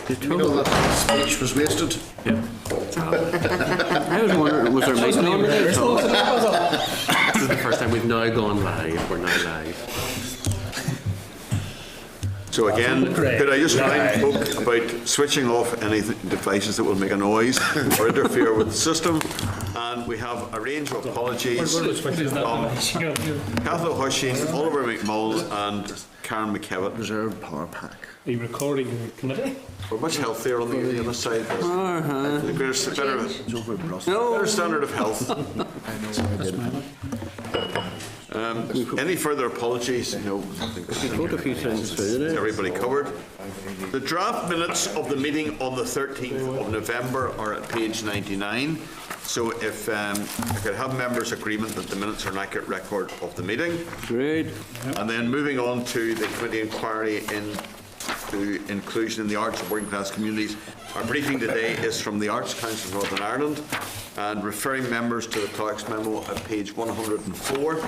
You know that speech was wasted. Yeah. I was wondering, was there a microphone on today? This is the first time we've now gone live. We're now live. So again, could I just remind folk about switching off any devices that will make a noise or interfere with the system? And we have a range of apologies from Cathal Hushin, Oliver McMull and Karen McKevitt. Reserved power pack. Are you recording in committee? We're much healthier on the other side. There's a better standard of health. Any further apologies? No. Got a few things through today. Everybody covered. The draft minutes of the meeting on the 13th of November are at page 99. So if I could have members' agreement that the minutes are an accurate record of the meeting. Great. And then moving on to the committee inquiry into inclusion in the arts of working class communities. Our briefing today is from the Arts Council of Northern Ireland and referring members to the clerk's memo at page 104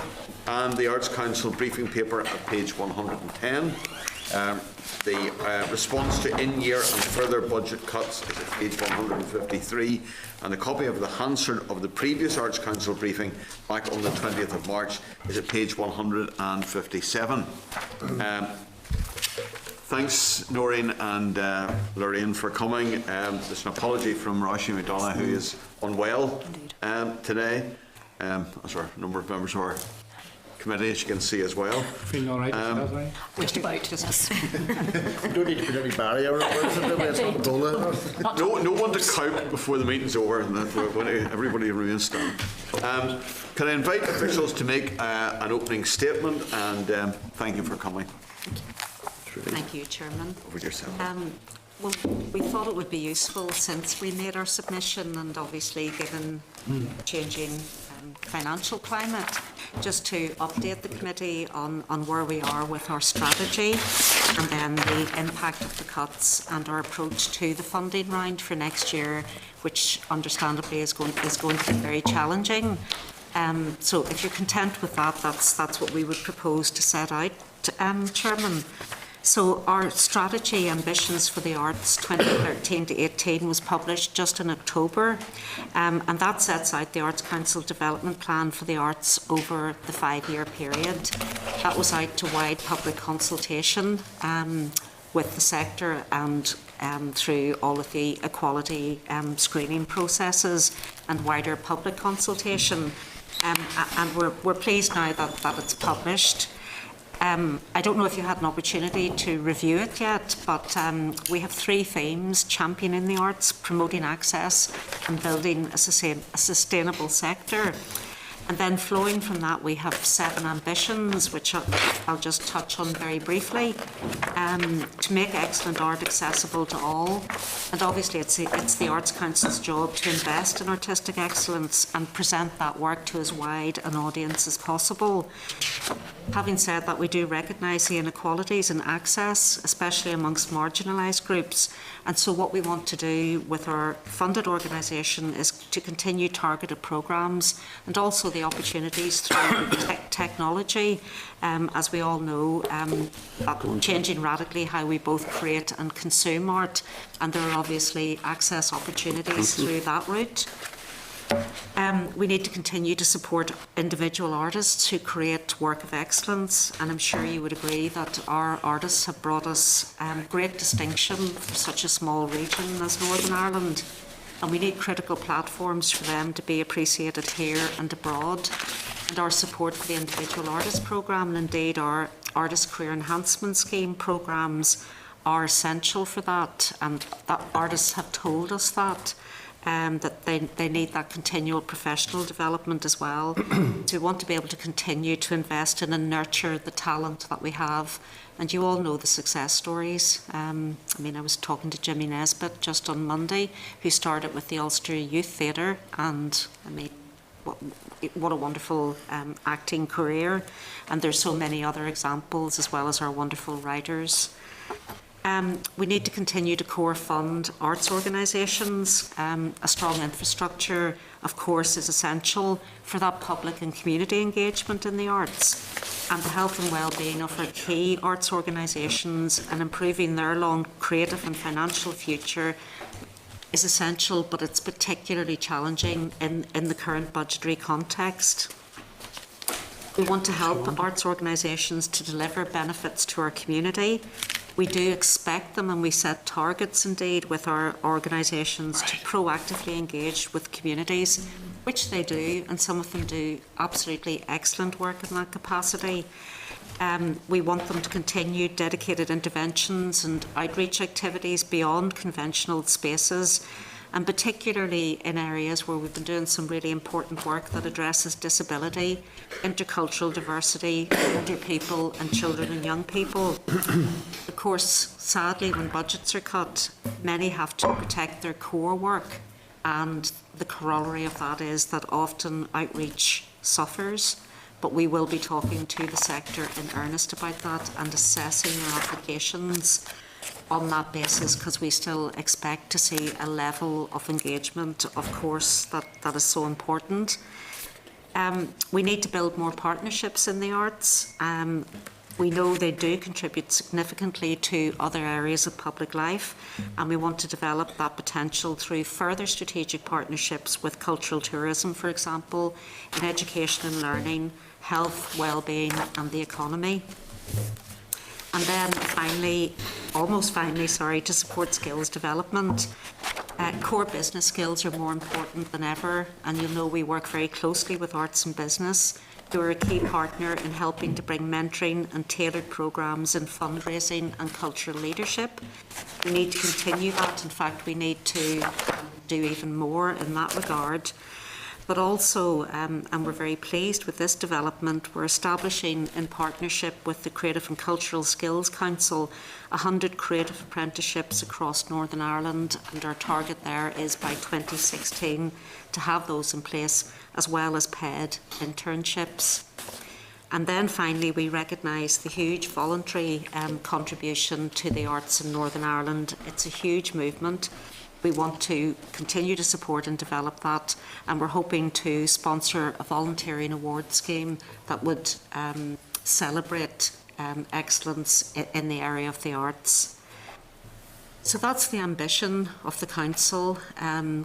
and the Arts Council briefing paper at page 110. The response to in-year and further budget cuts is at page 153, and a copy of the Hansard of the previous Arts Council briefing back on the 20th of March is at page 157. Thanks, Noreen and Lorraine, for coming. There's an apology from Roisin McDonough, who is unwell today, as are a number of members of our committee, as you can see as well. Feeling all right? Just about, yes. You don't need to put any barrier around it. It's not Ebola. No one to cope before the meeting's over, and everybody remains standing. Can I invite officials to make an opening statement, and thank you for coming. Thank you, Chairman. Over to yourself. Well, we thought it would be useful since we made our submission and obviously given changing financial climate, just to update the committee on where we are with our strategy and then the impact of the cuts and our approach to the funding round for next year, which understandably is going to be very challenging. So if you're content with that, that's what we would propose to set out, Chairman. So our strategy ambitions for the arts 2013 to 18 was published just in October, and that sets out the Arts Council development plan for the arts over the 5-year period. That was out to wide public consultation with the sector and through all of the equality screening processes and wider public consultation. And we're pleased now that it's published. I don't know if you had an opportunity to review it yet, but we have 3 themes: championing the arts, promoting access, and building a sustainable sector. And then flowing from that, we have 7 ambitions, which I'll just touch on very briefly. To make excellent art accessible to all. And obviously it's the Arts Council's job to invest in artistic excellence and present that work to as wide an audience as possible. Having said that, we do recognise the inequalities in access, especially amongst marginalised groups. And so what we want to do with our funded organisation is to continue targeted programmes and also the opportunities through technology. As we all know, changing radically how we both create and consume art, and there are obviously access opportunities through that route. We need to continue to support individual artists who create work of excellence, and I'm sure you would agree that our artists have brought us great distinction for such a small region as Northern Ireland, and we need critical platforms for them to be appreciated here and abroad. And our support for the Individual Artist Programme and indeed our Artist Career Enhancement Scheme programmes are essential for that, and that artists have told us that. That they need that continual professional development as well. So we want to be able to continue to invest in and nurture the talent that we have. And you all know the success stories. I was talking to Jimmy Nesbitt just on Monday, who started with the Ulster Youth Theatre, and what a wonderful acting career. And there's so many other examples, as well as our wonderful writers. We need to continue to core fund arts organisations. A strong infrastructure, of course, is essential for that public and community engagement in the arts. And the health and well-being of our key arts organisations and improving their long creative and financial future is essential, but it's particularly challenging in the current budgetary context. We want to help arts organisations to deliver benefits to our community. We do expect them, and we set targets indeed with our organisations to proactively engage with communities, which they do, and some of them do absolutely excellent work in that capacity. We want them to continue dedicated interventions and outreach activities beyond conventional spaces, and particularly in areas where we've been doing some really important work that addresses disability, intercultural diversity, older people and children and young people. Of course, sadly, when budgets are cut, many have to protect their core work, and the corollary of that is that often outreach suffers. But we will be talking to the sector in earnest about that and assessing their applications on that basis, because we still expect to see a level of engagement, of course, that is so important. We need to build more partnerships in the arts. We know they do contribute significantly to other areas of public life, and we want to develop that potential through further strategic partnerships with cultural tourism, for example, in education and learning, health, well-being and the economy. And then finally, to support skills development. Core business skills are more important than ever, and you'll know we work very closely with arts and business, who are a key partner in helping to bring mentoring and tailored programmes in fundraising and cultural leadership. We need to continue that. In fact, we need to do even more in that regard. But also, and we're very pleased with this development, we're establishing, in partnership with the Creative and Cultural Skills Council, 100 creative apprenticeships across Northern Ireland, and our target there is by 2016 to have those in place, as well as paid internships. And then finally, we recognise the huge voluntary contribution to the arts in Northern Ireland. It's a huge movement. We want to continue to support and develop that, and we're hoping to sponsor a volunteering award scheme that would celebrate excellence in the area of the arts. So that's the ambition of the Council,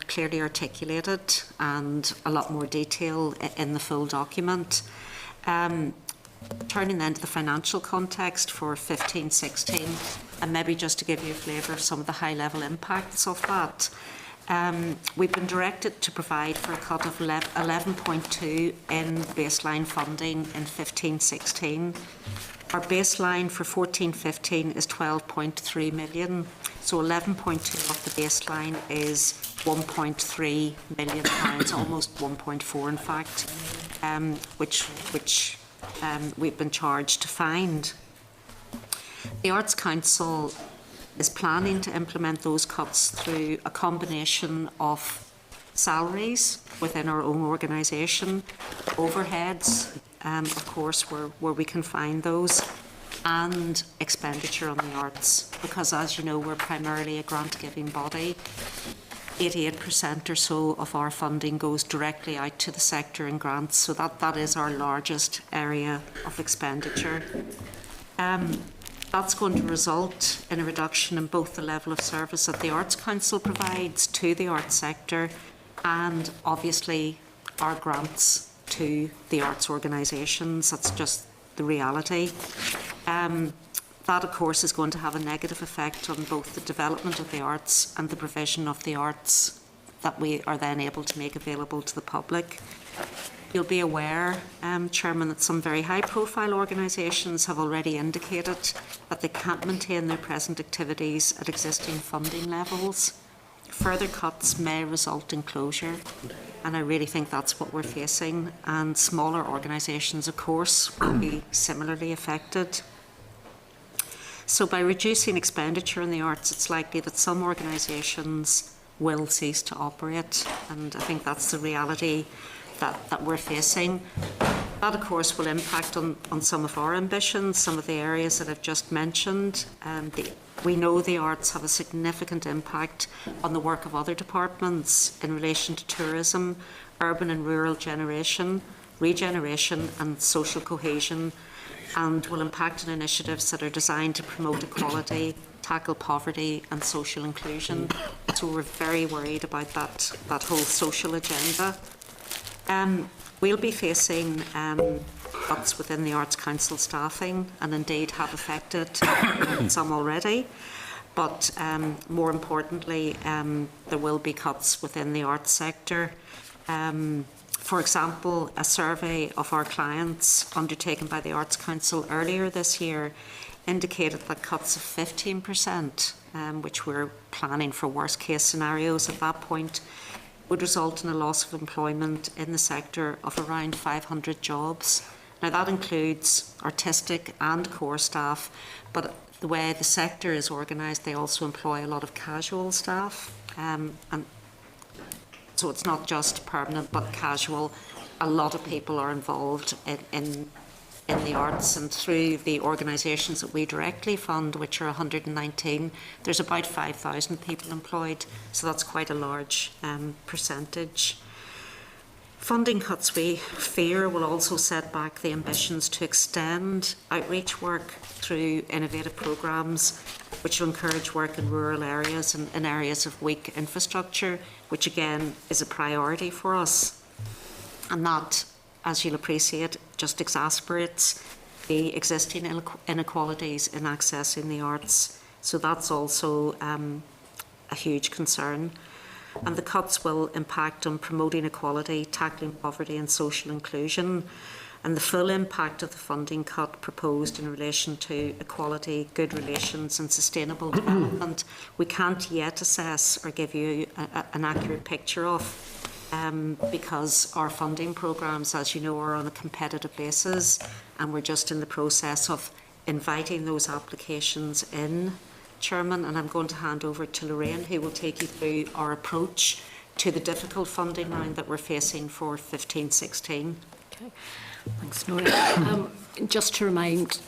clearly articulated, and a lot more detail in the full document. Turning then to the financial context for 15-16, and maybe just to give you a flavour of some of the high-level impacts of that. We've been directed to provide for a cut of 11.2 in baseline funding in 15-16. Our baseline for 14-15 is 12.3 million, so 11.2 of the baseline is 1.3 million pounds, almost 1.4 in fact, which we've been charged to find. The Arts Council is planning to implement those cuts through a combination of salaries within our own organisation, overheads, of course, where we can find those, and expenditure on the arts, because as you know, we're primarily a grant-giving body. 88% or so of our funding goes directly out to the sector in grants, so that is our largest area of expenditure. That's going to result in a reduction in both the level of service that the Arts Council provides to the arts sector, and obviously our grants to the arts organisations. That's just the reality. That, of course, is going to have a negative effect on both the development of the arts and the provision of the arts that we are then able to make available to the public. You'll be aware, Chairman, that some very high-profile organisations have already indicated that they can't maintain their present activities at existing funding levels. Further cuts may result in closure, and I really think that's what we're facing, and smaller organisations, of course, will be similarly affected. So by reducing expenditure in the arts, it's likely that some organisations will cease to operate, and I think that's the reality that we're facing. That, of course, will impact on some of our ambitions, some of the areas that I've just mentioned. The We know the arts have a significant impact on the work of other departments in relation to tourism, urban and rural regeneration and social cohesion, and will impact on initiatives that are designed to promote equality, tackle poverty and social inclusion. So we're very worried about that whole social agenda. We'll be facing cuts within the Arts Council staffing, and indeed have affected some already. But more importantly, there will be cuts within the arts sector. For example, a survey of our clients undertaken by the Arts Council earlier this year indicated that cuts of 15%, which we're planning for worst case scenarios at that point, would result in a loss of employment in the sector of around 500 jobs. Now that includes artistic and core staff, but the way the sector is organised, they also employ a lot of casual staff, and so it's not just permanent but casual. A lot of people are involved in the arts, and through the organisations that we directly fund, which are 119, there's about 5,000 people employed, so that's quite a large percentage. Funding cuts, we fear, will also set back the ambitions to extend outreach work through innovative programmes, which will encourage work in rural areas and in areas of weak infrastructure, which again is a priority for us. And that, as you'll appreciate, just exasperates the existing inequalities in accessing the arts. So that's also a huge concern. And the cuts will impact on promoting equality, tackling poverty and social inclusion. And the full impact of the funding cut proposed in relation to equality, good relations and sustainable development, we can't yet assess or give you an accurate picture of, because our funding programmes, as you know, are on a competitive basis, and we're just in the process of inviting those applications in, Chairman, and I'm going to hand over to Lorraine, who will take you through our approach to the difficult funding round that we're facing for 15-16. Okay. Thanks, Nora. Just to remind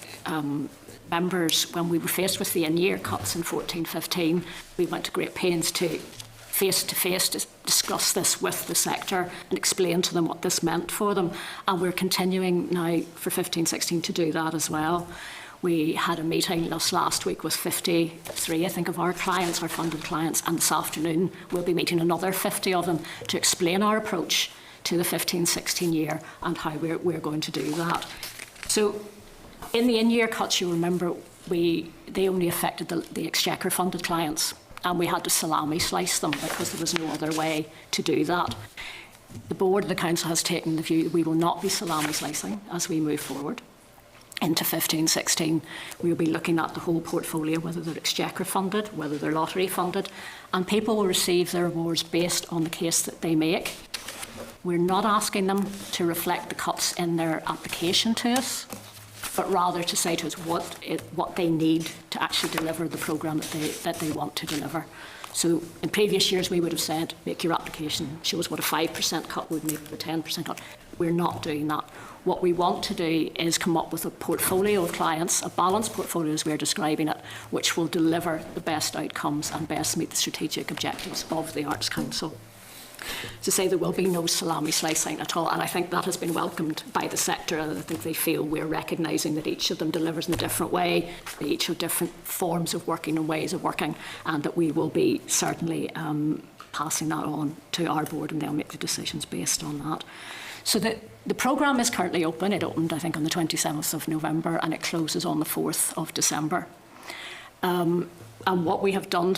members, when we were faced with the in-year cuts in 14-15, we went to great pains to face-to-face discuss this with the sector and explain to them what this meant for them. And we're continuing now for 15-16 to do that as well. We had a meeting last week with 53, I think, of our clients, our funded clients, and this afternoon we'll be meeting another 50 of them to explain our approach to the 15-16 year and how we're going to do that. So in the in-year cuts, you remember, they only affected the Exchequer-funded clients, and we had to salami slice them because there was no other way to do that. The board of the council has taken the view that we will not be salami slicing as we move forward into 15-16. We'll be looking at the whole portfolio, whether they're Exchequer funded, whether they're lottery funded, and people will receive their awards based on the case that they make. We're not asking them to reflect the cuts in their application to us, but rather to say to us what they need to actually deliver the programme that they want to deliver. So in previous years we would have said, make your application, show us what a 5% cut would make, a 10% cut. We're not doing that. What we want to do is come up with a portfolio of clients, a balanced portfolio as we're describing it, which will deliver the best outcomes and best meet the strategic objectives of the Arts Council. To say there will be no salami slicing at all, and I think that has been welcomed by the sector, and I think they feel we're recognising that each of them delivers in a different way, they each have different forms of working and ways of working, and that we will be certainly passing that on to our board, and they'll make the decisions based on that. So the programme is currently open. It opened, I think, on the 27th of November, and it closes on the 4th of December. And what we have done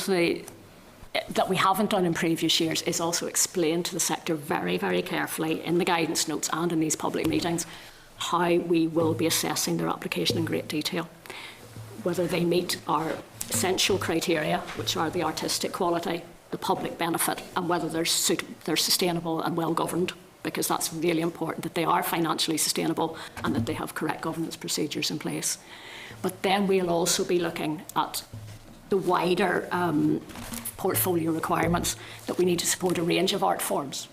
that we haven't done in previous years is also explain to the sector very, very carefully in the guidance notes and in these public meetings how we will be assessing their application in great detail, whether they meet our essential criteria, which are the artistic quality, the public benefit, and whether they're sustainable and well governed, because that's really important, that they are financially sustainable and that they have correct governance procedures in place. But then we'll also be looking at the wider portfolio requirements, that we need to support a range of art forms.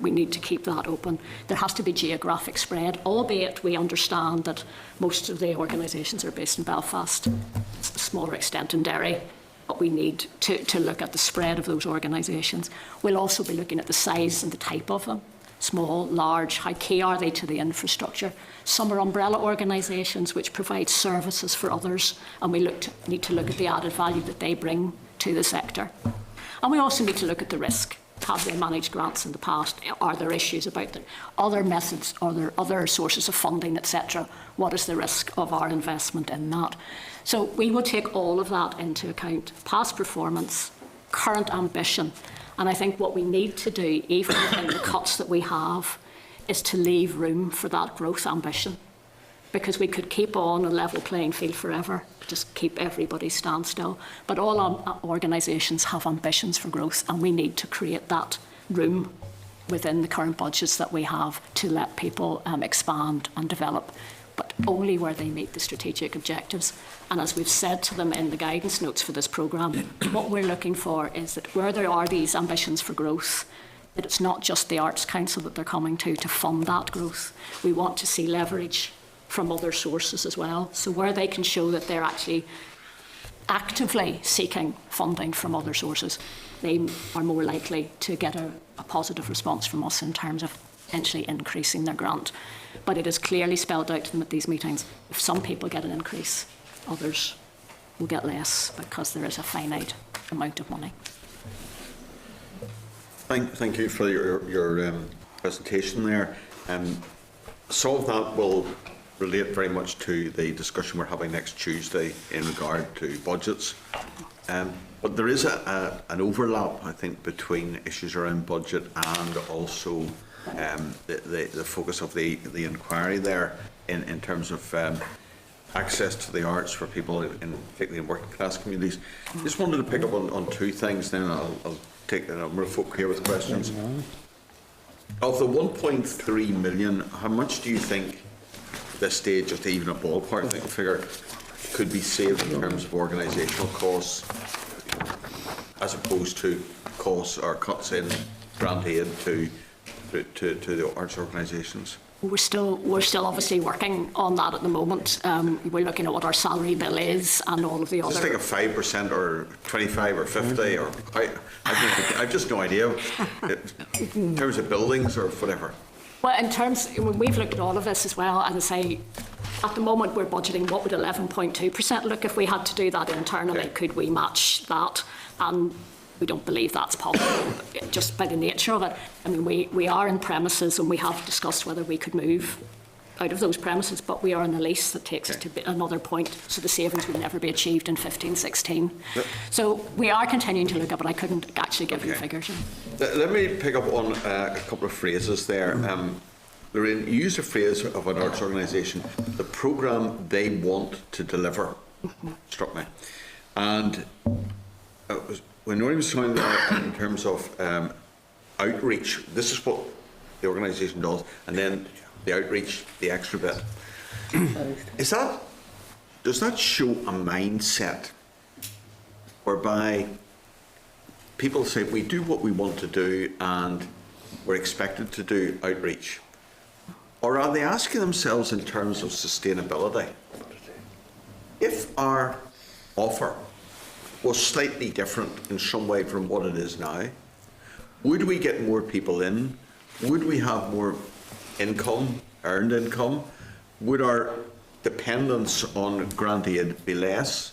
we need to keep that open. There has to be geographic spread, albeit we understand that most of the organisations are based in Belfast, it's a smaller extent in Derry, but we need to look at the spread of those organisations. We'll also be looking at the size and the type of them. Small, large, how key are they to the infrastructure? Some are umbrella organisations which provide services for others, and we need to look at the added value that they bring to the sector. And we also need to look at the risk. Have they managed grants in the past? Are there issues about the other methods, are there other sources of funding, etc.? What is the risk of our investment in that? So we will take all of that into account, past performance, current ambition, and I think what we need to do, even in the cuts that we have, is to leave room for that growth ambition. Because we could keep on a level playing field forever, just keep everybody stand still. But all organisations have ambitions for growth, and we need to create that room within the current budgets that we have to let people expand and develop, but only where they meet the strategic objectives. And as we've said to them in the guidance notes for this programme, what we're looking for is that where there are these ambitions for growth, that it's not just the Arts Council that they're coming to fund that growth. We want to see leverage from other sources as well. So where they can show that they're actually actively seeking funding from other sources, they are more likely to get a positive response from us in terms of potentially increasing their grant. But it is clearly spelled out to them at these meetings. If some people get an increase, others will get less because there is a finite amount of money. Thank you for your presentation there. Some of that will relate very much to the discussion we're having next Tuesday in regard to budgets. But there is an overlap, I think, between issues around budget and also the focus of the inquiry there in terms of access to the arts for people, particularly in working class communities. Just wanted to pick up on two things, then I'm going to folk here with questions. Of the 1.3 million, how much do you think at this stage, just even a ballpark figure, could be saved in terms of organisational costs as opposed to costs or cuts in grant aid to the arts organisations? We're still obviously working on that at the moment. We're looking at what our salary bill is and all of the other. Just think of 5% or 25 or 50 or I've just no idea in terms of buildings or whatever. Well, in terms, we've looked at all of this as well, and I say, at the moment we're budgeting, what would 11.2% look if we had to do that internally? Okay. Could we match that? And we don't believe that's possible, just by the nature of it. I mean, we are in premises, and we have discussed whether we could move out of those premises, but we are in a lease that takes us to another point, so the savings would never be achieved in 15-16. Yep. So we are continuing to look at it, but I couldn't actually give you figures. Let me pick up on a couple of phrases there. Lorraine, you used a phrase of an arts organisation, the programme they want to deliver, struck me. And when Noreen was talking in terms of outreach, this is what the organisation does, and then the outreach, the extra bit. Does that show a mindset whereby people say we do what we want to do and we're expected to do outreach? Or are they asking themselves in terms of sustainability? If our offer was slightly different in some way from what it is now, would we get more people in? Would we have more income, earned income? Would our dependence on grant aid be less?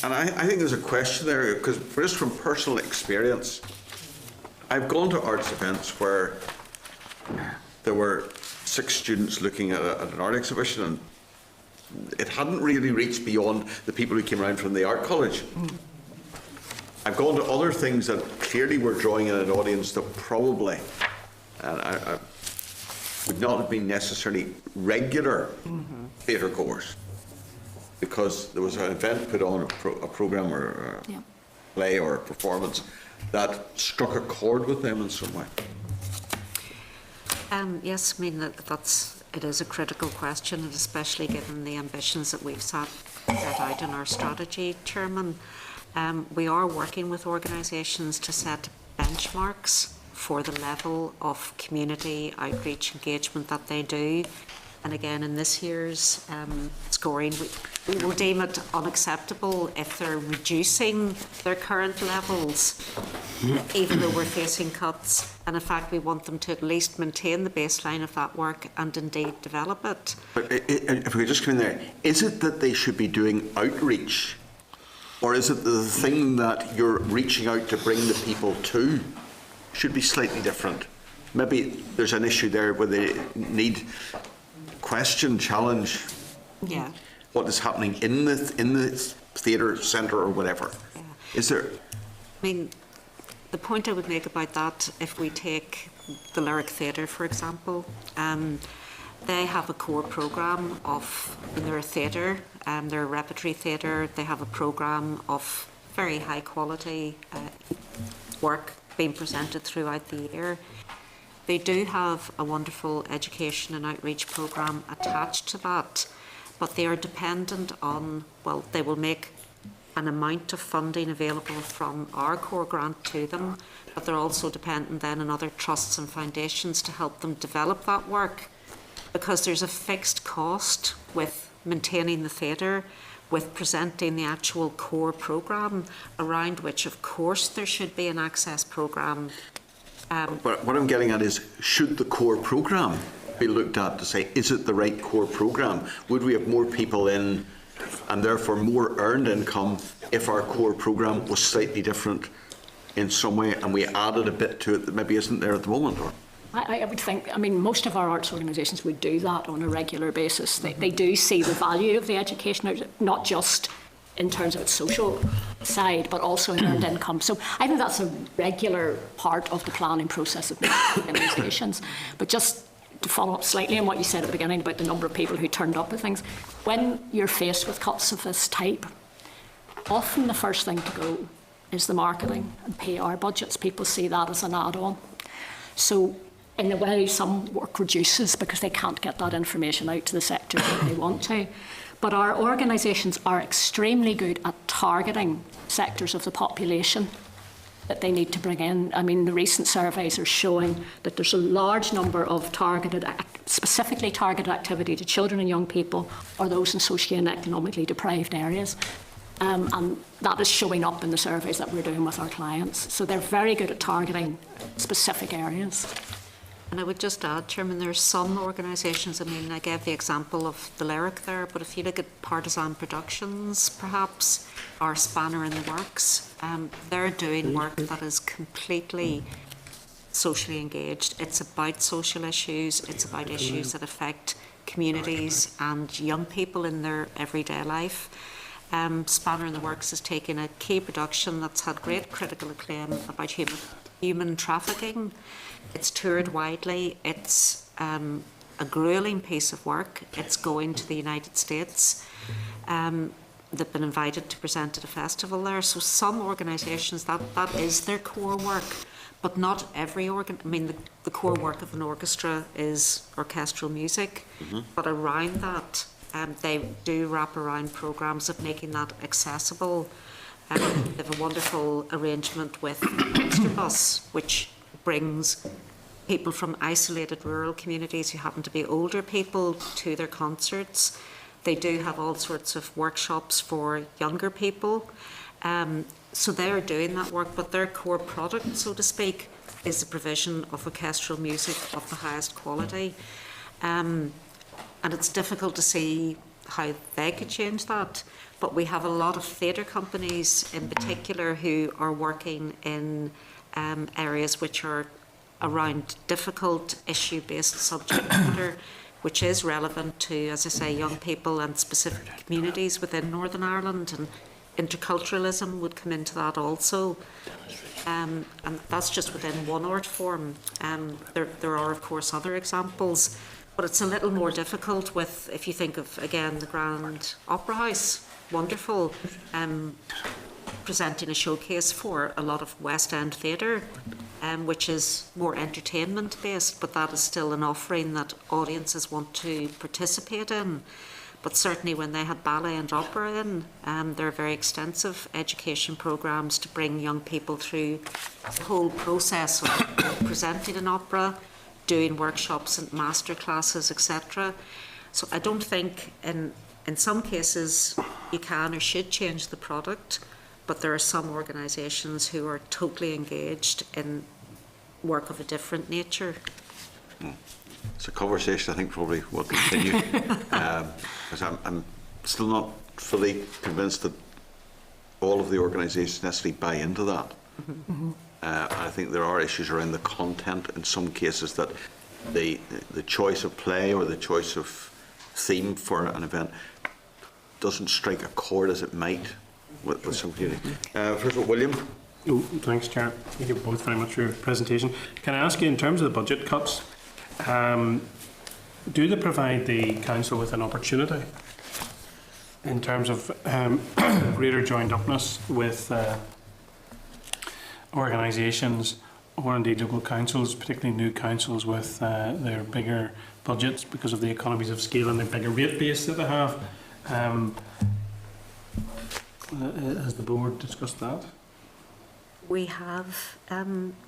And I think there's a question there, because just from personal experience, I've gone to arts events where there were 6 students looking at an art exhibition, and it hadn't really reached beyond the people who came around from the art college. I've gone to other things that clearly were drawing in an audience that probably would not have been necessarily regular theatre goers, because there was an event put on, a programme or a play or a performance that struck a chord with them in some way. Yes, I mean, it is a critical question, and especially given the ambitions that we've set out in our strategy, Chairman. We are working with organisations to set benchmarks for the level of community outreach engagement that they do. And again, in this year's scoring, we will deem it unacceptable if they're reducing their current levels, even though we're facing cuts. And in fact, we want them to at least maintain the baseline of that work and indeed develop it. But if we could just come in there, is it that they should be doing outreach? Or is it the thing that you're reaching out to bring the people to should be slightly different? Maybe there's an issue there where they need question, challenge Yeah. what is happening in the theatre centre or whatever. Yeah. Is there? I mean, the point I would make about that, if we take the Lyric Theatre, for example, they have a core programme of, in their theatre, they're a repertory theatre, they have a programme of very high quality work being presented throughout the year. They do have a wonderful education and outreach programme attached to that, but they are dependent on, well, they will make an amount of funding available from our core grant to them, but they're also dependent then on other trusts and foundations to help them develop that work, because there's a fixed cost with maintaining the theatre, with presenting the actual core programme, around which of course there should be an access programme. But what I'm getting at is, should the core programme be looked at to say, is it the right core programme? Would we have more people in and therefore more earned income if our core programme was slightly different in some way and we added a bit to it that maybe isn't there at the moment? Or I would think, I mean, most of our arts organisations would do that on a regular basis. They do see the value of the education, not just in terms of its social side, but also in earned income. So I think that's a regular part of the planning process of organisations. But just to follow up slightly on what you said at the beginning about the number of people who turned up with things, when you're faced with cuts of this type, often the first thing to go is the marketing and PR budgets. People see that as an add-on. So in a way, some work reduces because they can't get that information out to the sector that they want to. But our organisations are extremely good at targeting sectors of the population that they need to bring in. I mean, the recent surveys are showing that there's a large number of specifically targeted activity to children and young people or those in socio and economically deprived areas. And that is showing up in the surveys that we're doing with our clients. So they're very good at targeting specific areas. And I would just add, Chairman, there are some organisations, I mean, I gave the example of the Lyric there, but if you look at Partisan Productions, perhaps, or Spanner in the Works, they're doing work that is completely socially engaged. It's about social issues, it's about issues that affect communities and young people in their everyday life. Spanner in the Works has taken a key production that's had great critical acclaim about human trafficking. It's toured widely. It's a gruelling piece of work. It's going to the United States. They've been invited to present at a festival there. So some organisations, that is their core work, but not every I mean, the core work of an orchestra is orchestral music, but around that, they do wrap around programmes of making that accessible. They have a wonderful arrangement with Extrabus, which brings people from isolated rural communities who happen to be older people to their concerts. They do have all sorts of workshops for younger people. So they're doing that work, but their core product, so to speak, is the provision of orchestral music of the highest quality. And it's difficult to see how they could change that. But we have a lot of theatre companies in particular who are working in areas which are around difficult issue-based subject matter, which is relevant to, as I say, young people and specific communities within Northern Ireland, and interculturalism would come into that also. And that's just within one art form. There are, of course, other examples, but it's a little more difficult with, if you think of, again, the Grand Opera House, wonderful, presenting a showcase for a lot of West End theatre, which is more entertainment based, but that is still an offering that audiences want to participate in. But certainly when they had ballet and opera in, there are very extensive education programmes to bring young people through the whole process of presenting an opera, doing workshops and master classes, etc. So I don't think in some cases you can or should change the product, but there are some organisations who are totally engaged in work of a different nature. It's a conversation I think probably will continue, because I'm still not fully convinced that all of the organisations necessarily buy into that. I think there are issues around the content in some cases, that the choice of play or the choice of theme for an event doesn't strike a chord as it might with some community. First of all, William. Oh, thanks, Chair. Thank you both very much for your presentation. Can I ask you, in terms of the budget cuts, do they provide the council with an opportunity in terms of greater joined upness with organisations or indeed local councils, particularly new councils with their bigger budgets because of the economies of scale and the bigger rate base that they have? Has the board discussed that? We have,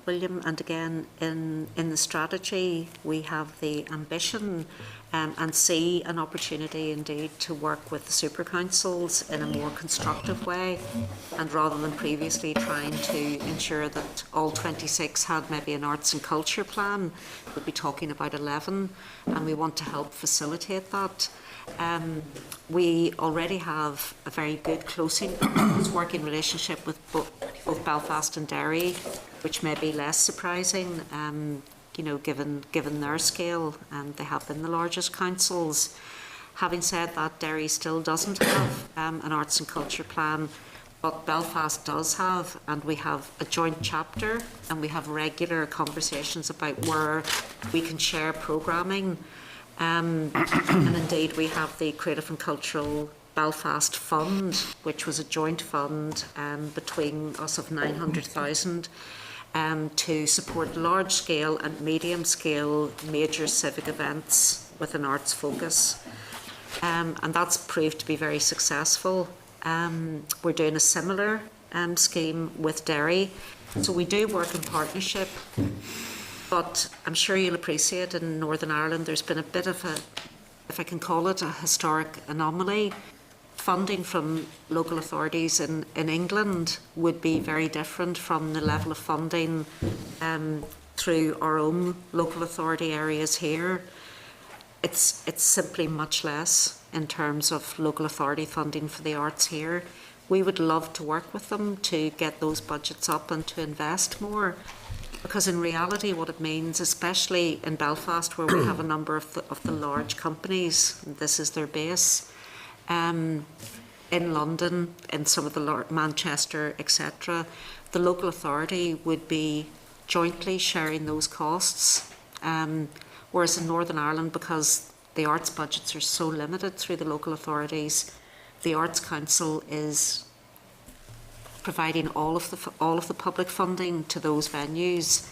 William, and again in the strategy we have the ambition and see an opportunity indeed to work with the super councils in a more constructive way, and rather than previously trying to ensure that all 26 had maybe an arts and culture plan, we'll be talking about 11, and we want to help facilitate that. We already have a very good close working relationship with both Belfast and Derry, which may be less surprising, you know, given their scale, and they have been the largest councils. Having said that, Derry still doesn't have an arts and culture plan, but Belfast does have, and we have a joint chapter, and we have regular conversations about where we can share programming. And indeed we have the Creative and Cultural Belfast Fund, which was a joint fund between us of 900,000 to support large scale and medium scale major civic events with an arts focus, and that's proved to be very successful. We're doing a similar scheme with Derry, so we do work in partnership. But I'm sure you'll appreciate in Northern Ireland there's been a bit of a, if I can call it, a historic anomaly. Funding from local authorities in England would be very different from the level of funding through our own local authority areas here. It's simply much less in terms of local authority funding for the arts here. We would love to work with them to get those budgets up and to invest more. Because in reality what it means, especially in Belfast where we have a number of the large companies, and this is their base, in London, in some of the Manchester, etc., the local authority would be jointly sharing those costs. Whereas in Northern Ireland, because the arts budgets are so limited through the local authorities, the Arts Council is providing all of the public funding to those venues.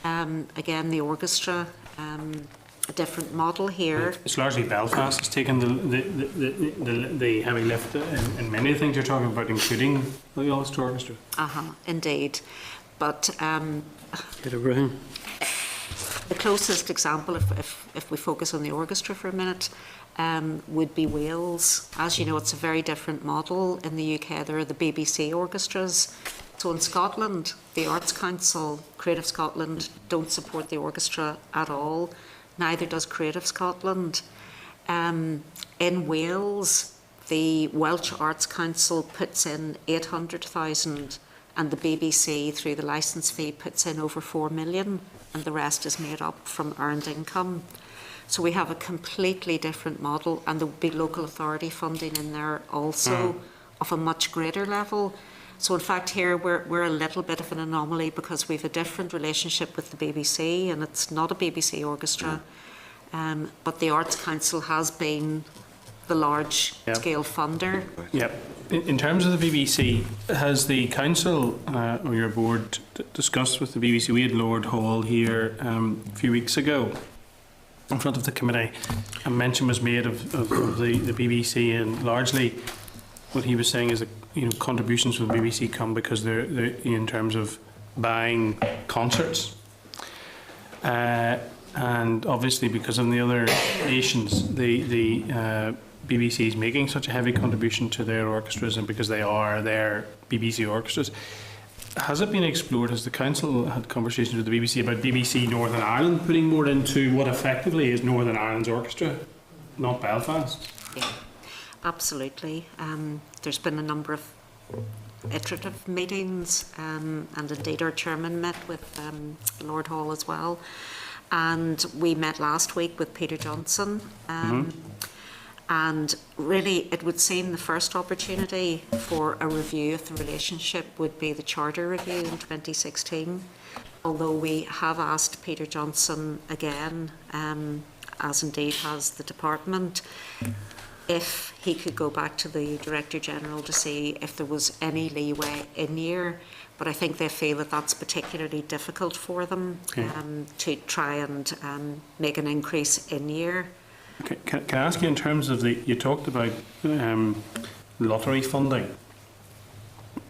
Again, the orchestra, a different model here. It's largely Belfast has taken the heavy lift in many things you're talking about, including the Ulster Orchestra. Indeed, but Get everything. the closest example, if we focus on the orchestra for a minute, would be Wales. As you know, it's a very different model. In the UK, there are the BBC orchestras. So in Scotland, the Arts Council, Creative Scotland, don't support the orchestra at all. Neither does Creative Scotland. In Wales, the Welsh Arts Council puts in 800,000, and the BBC, through the licence fee, puts in over 4 million, and the rest is made up from earned income. So we have a completely different model, and there will be local authority funding in there also of a much greater level. So in fact here we're a little bit of an anomaly because we have a different relationship with the BBC, and it's not a BBC orchestra, but the Arts Council has been the large scale funder. Yeah. In terms of the BBC, has the council or your board discussed with the BBC? We had Lord Hall here a few weeks ago, in front of the committee, a mention was made of the BBC, and largely what he was saying is that, you know, contributions from the BBC come because they're in terms of buying concerts, and obviously because of the other nations, the BBC is making such a heavy contribution to their orchestras, and because they are their BBC orchestras. Has it been explored? Has the council had conversations with the BBC about BBC Northern Ireland putting more into what effectively is Northern Ireland's orchestra, not Belfast? Yeah, absolutely. There's been a number of iterative meetings, and indeed our chairman met with Lord Hall as well. And we met last week with Peter Johnson. And really, it would seem the first opportunity for a review of the relationship would be the Charter Review in 2016. Although we have asked Peter Johnson again, as indeed has the department, if he could go back to the Director General to see if there was any leeway in year. But I think they feel that that's particularly difficult for them to try and make an increase in year. Okay. Can I ask you, in terms of you talked about lottery funding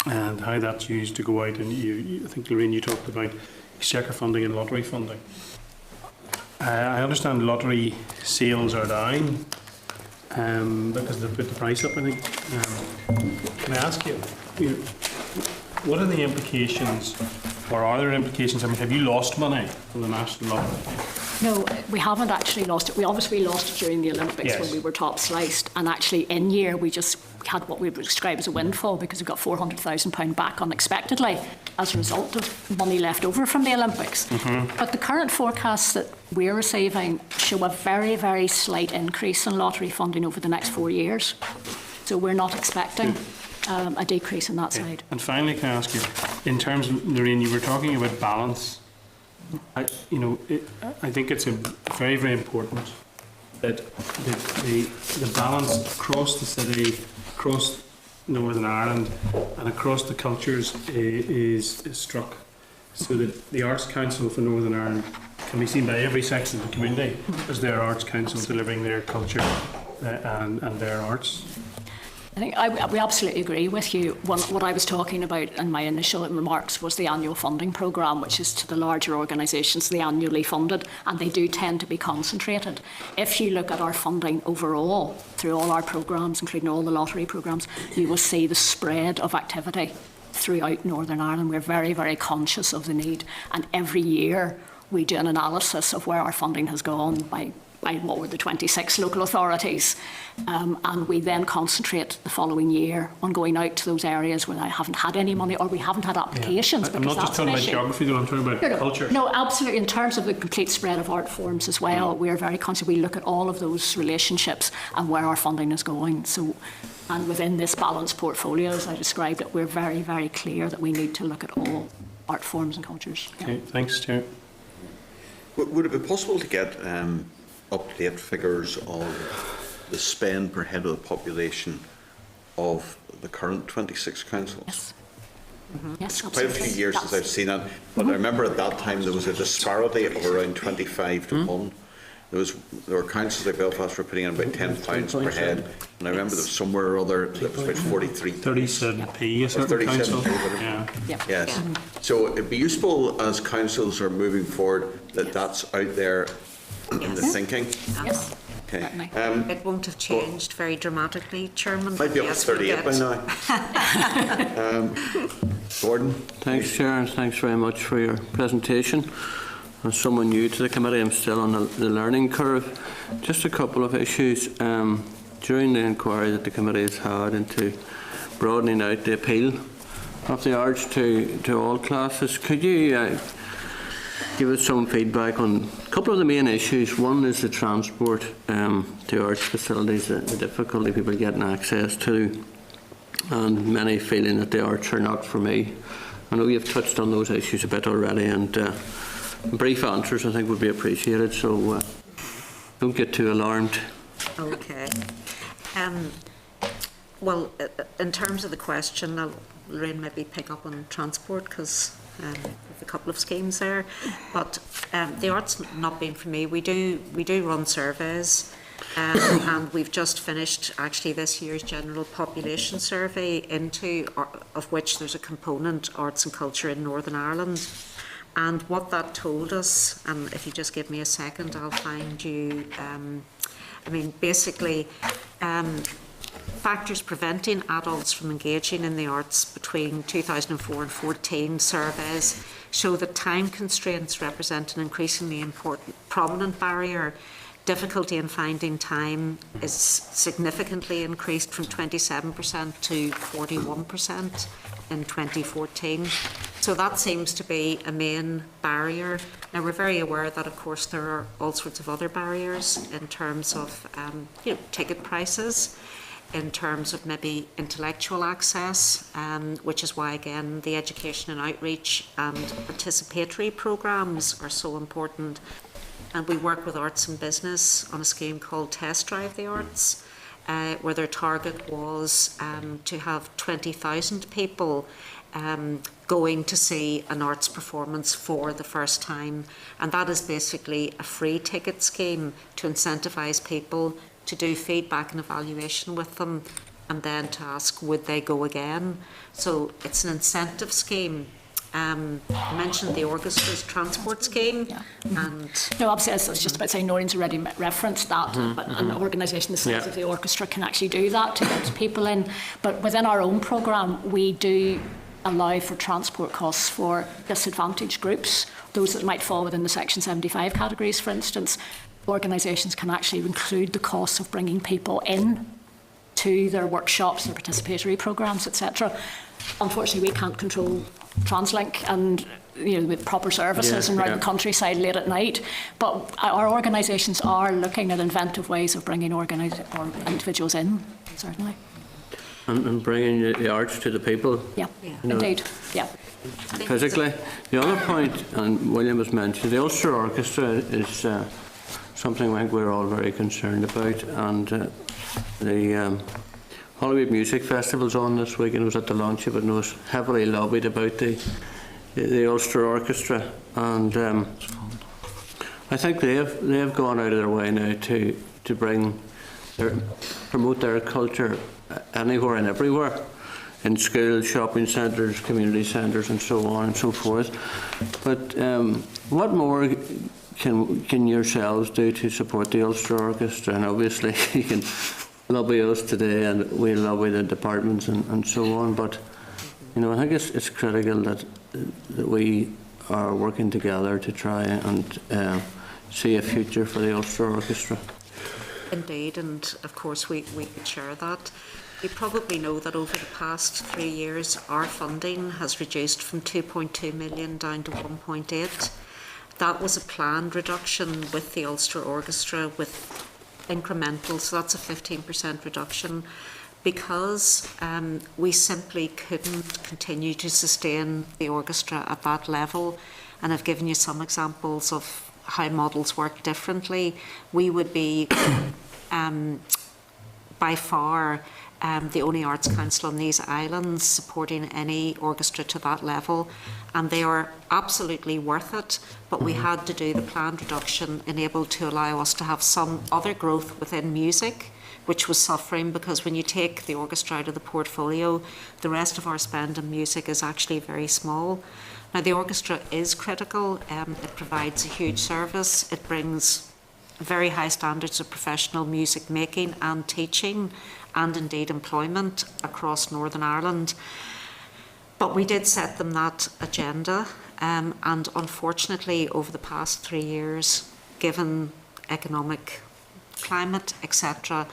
and how that's used to go out, and I think, Lorraine, you talked about exchequer funding and lottery funding. I understand lottery sales are down because they've put the price up, I think. Can I ask you, what are the implications, or are there implications? I mean, have you lost money from the National Lottery? No, we haven't actually lost it. We obviously lost it during the Olympics when we were top sliced, and actually in year we just had what we would describe as a windfall because we got £400,000 back unexpectedly as a result of money left over from the Olympics. But the current forecasts that we're receiving show a very, very slight increase in lottery funding over the next 4 years. So we're not expecting a decrease in that side. And finally, can I ask you, in terms of, Lorraine, you were talking about balance. I think it's very, very important that the balance across the city, across Northern Ireland, and across the cultures is struck, so that the Arts Council for Northern Ireland can be seen by every section of the community as their Arts Council delivering their culture and their arts. I think we absolutely agree with you. What I was talking about in my initial remarks was the annual funding programme, which is to the larger organisations, the annually funded, and they do tend to be concentrated. If you look at our funding overall, through all our programmes, including all the lottery programmes, you will see the spread of activity throughout Northern Ireland. We're very, very conscious of the need, and every year we do an analysis of where our funding has gone by what were the 26 local authorities, and we then concentrate the following year on going out to those areas where I haven't had any money or we haven't had applications. I'm not just talking about geography, though, I'm talking about culture. No, absolutely. In terms of the complete spread of art forms as well, we're very conscious. We look at all of those relationships and where our funding is going. So, and within this balanced portfolio, as I described it, we're very, very clear that we need to look at all art forms and cultures. Okay, thanks, Chair. Would it be possible to get up-to-date figures of the spend per head of the population of the current 26 councils? Yes. Yes, It's quite a few years since I've seen that, but I remember at that time there was a disparity of around 25 to 1. There were councils like Belfast were putting in about £10 per head, and I remember there was somewhere or other that was about 43. 37p, a certain 37p, council. whatever. Yeah. Yes. So it'd be useful as councils are moving forward that that's out there in the thinking. Yes. Okay. It won't have changed very dramatically, Chairman. Might be up to Yes, we'll 38 by get- now. Gordon? Thanks, Chair, and thanks very much for your presentation. As someone new to the committee, I'm still on the learning curve. Just a couple of issues. During the inquiry that the committee has had into broadening out the appeal of the arts to all classes, could you give us some feedback on a couple of the main issues? One is the transport to arts facilities, the difficulty people getting access to, and many feeling that the arts are not for me. I know you've touched on those issues a bit already, and brief answers I think would be appreciated, so don't get too alarmed. Okay. Well, in terms of the question, I'll Lorraine maybe pick up on transport, because with a couple of schemes there. But the arts not being for me, we do run surveys. And we've just finished actually this year's general population survey of which there's a component arts and culture in Northern Ireland. And what that told us, and if you just give me a second, I'll find you, basically, factors preventing adults from engaging in the arts between 2004 and 14 surveys show that time constraints represent an increasingly prominent barrier. Difficulty in finding time is significantly increased from 27% to 41% in 2014. So that seems to be a main barrier. Now, we're very aware that, of course, there are all sorts of other barriers in terms of ticket prices, in terms of maybe intellectual access, which is why, again, the education and outreach and participatory programmes are so important. And we work with Arts and Business on a scheme called Test Drive the Arts, where their target was to have 20,000 people going to see an arts performance for the first time. And that is basically a free ticket scheme to incentivise people to do feedback and evaluation with them, and then to ask, would they go again? So it's an incentive scheme. I mentioned the orchestra's transport scheme. Yeah. And no, obviously, I was just about saying, Noreen's already referenced that, but an organisation the size of the orchestra can actually do that to get people in. But within our own programme, we do allow for transport costs for disadvantaged groups, those that might fall within the Section 75 categories, for instance. Organisations can actually include the costs of bringing people in to their workshops, their participatory programmes, etc. Unfortunately, we can't control TransLink and with proper services and around the countryside late at night. But our organisations are looking at inventive ways of bringing individuals in, certainly. And bringing the arts to the people. Yeah, indeed. Yeah. Physically. The other point, and William has mentioned, the Ulster Orchestra is something I think we're all very concerned about. And the Hollywood Music Festival's on this week, and it was at the launch of it, and it was heavily lobbied about the Ulster Orchestra. And I think they've gone out of their way now to promote their culture anywhere and everywhere, in schools, shopping centres, community centres, and so on and so forth. But what more can yourselves do to support the Ulster Orchestra? And obviously you can lobby us today, and we lobby the departments and so on. But I think it's critical that we are working together to try and see a future for the Ulster Orchestra. Indeed, and of course we could share that. You probably know that over the past 3 years, our funding has reduced from 2.2 million down to 1.8. That was a planned reduction with the Ulster Orchestra, with incremental, so that's a 15% reduction, because we simply couldn't continue to sustain the orchestra at that level. And I've given you some examples of how models work differently. We would be by far the only arts council on these islands supporting any orchestra to that level, and they are absolutely worth it, but we had to do the planned reduction enabled to allow us to have some other growth within music, which was suffering, because when you take the orchestra out of the portfolio, the rest of our spend on music is actually very small. Now, the orchestra is critical. It provides a huge service. It brings very high standards of professional music making and teaching, and indeed employment across Northern Ireland. But we did set them that agenda, and unfortunately over the past 3 years, given economic climate, etc.,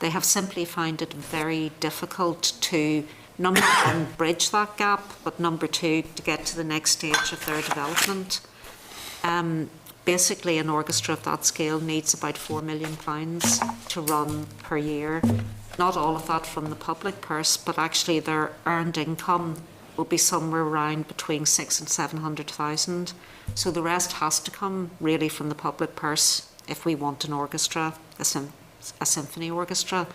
they have simply found it very difficult to, number one, bridge that gap, but number two, to get to the next stage of their development. Basically, an orchestra of that scale needs about £4 million to run per year. Not all of that from the public purse, but actually their earned income will be somewhere around between 600,000 and 700,000. So the rest has to come really from the public purse if we want an orchestra, a symphony orchestra.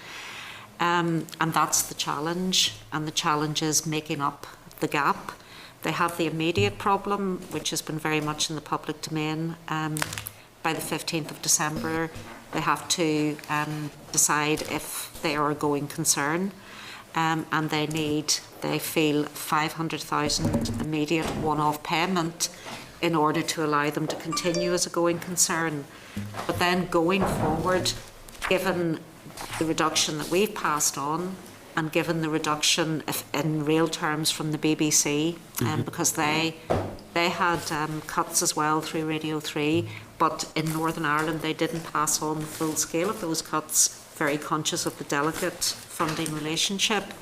And that's the challenge. And the challenge is making up the gap. They have the immediate problem, which has been very much in the public domain. By the 15th of December, they have to decide if they are a going concern, and they feel 500,000 immediate one-off payment in order to allow them to continue as a going concern. But then going forward, given the reduction that we've passed on, and given the reduction in real terms from the BBC, because they had cuts as well through Radio 3, but in Northern Ireland they didn't pass on the full scale of those cuts, very conscious of the delicate funding relationship.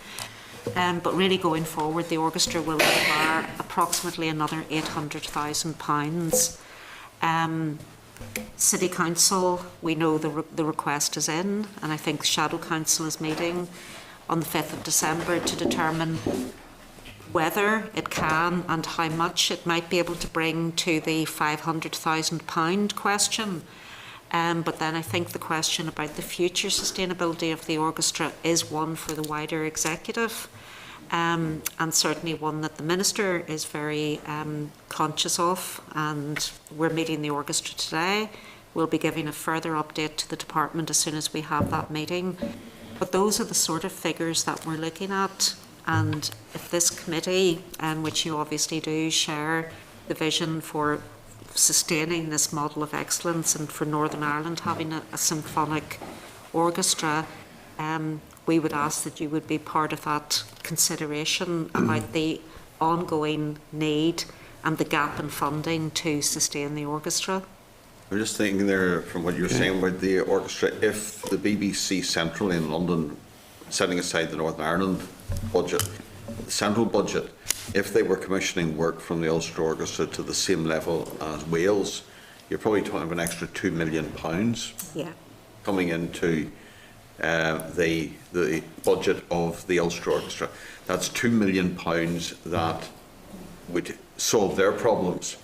But really going forward, the orchestra will require approximately another £800,000. City Council, we know the request is in, and I think Shadow Council is meeting on the 5th of December to determine whether it can and how much it might be able to bring to the £500,000 question. But then I think the question about the future sustainability of the orchestra is one for the wider executive, and certainly one that the Minister is very conscious of, and we're meeting the orchestra today. We'll be giving a further update to the department as soon as we have that meeting. But those are the sort of figures that we're looking at, and if this committee, which you obviously do, share the vision for sustaining this model of excellence and for Northern Ireland having a symphonic orchestra, we would ask that you would be part of that consideration about the ongoing need and the gap in funding to sustain the orchestra. I'm just thinking there, from what you were saying about the orchestra, if the BBC centrally in London, setting aside the Northern Ireland budget, the central budget, if they were commissioning work from the Ulster Orchestra to the same level as Wales, you're probably talking of an extra £2 million coming into the budget of the Ulster Orchestra. That's £2 million that would solve their problems.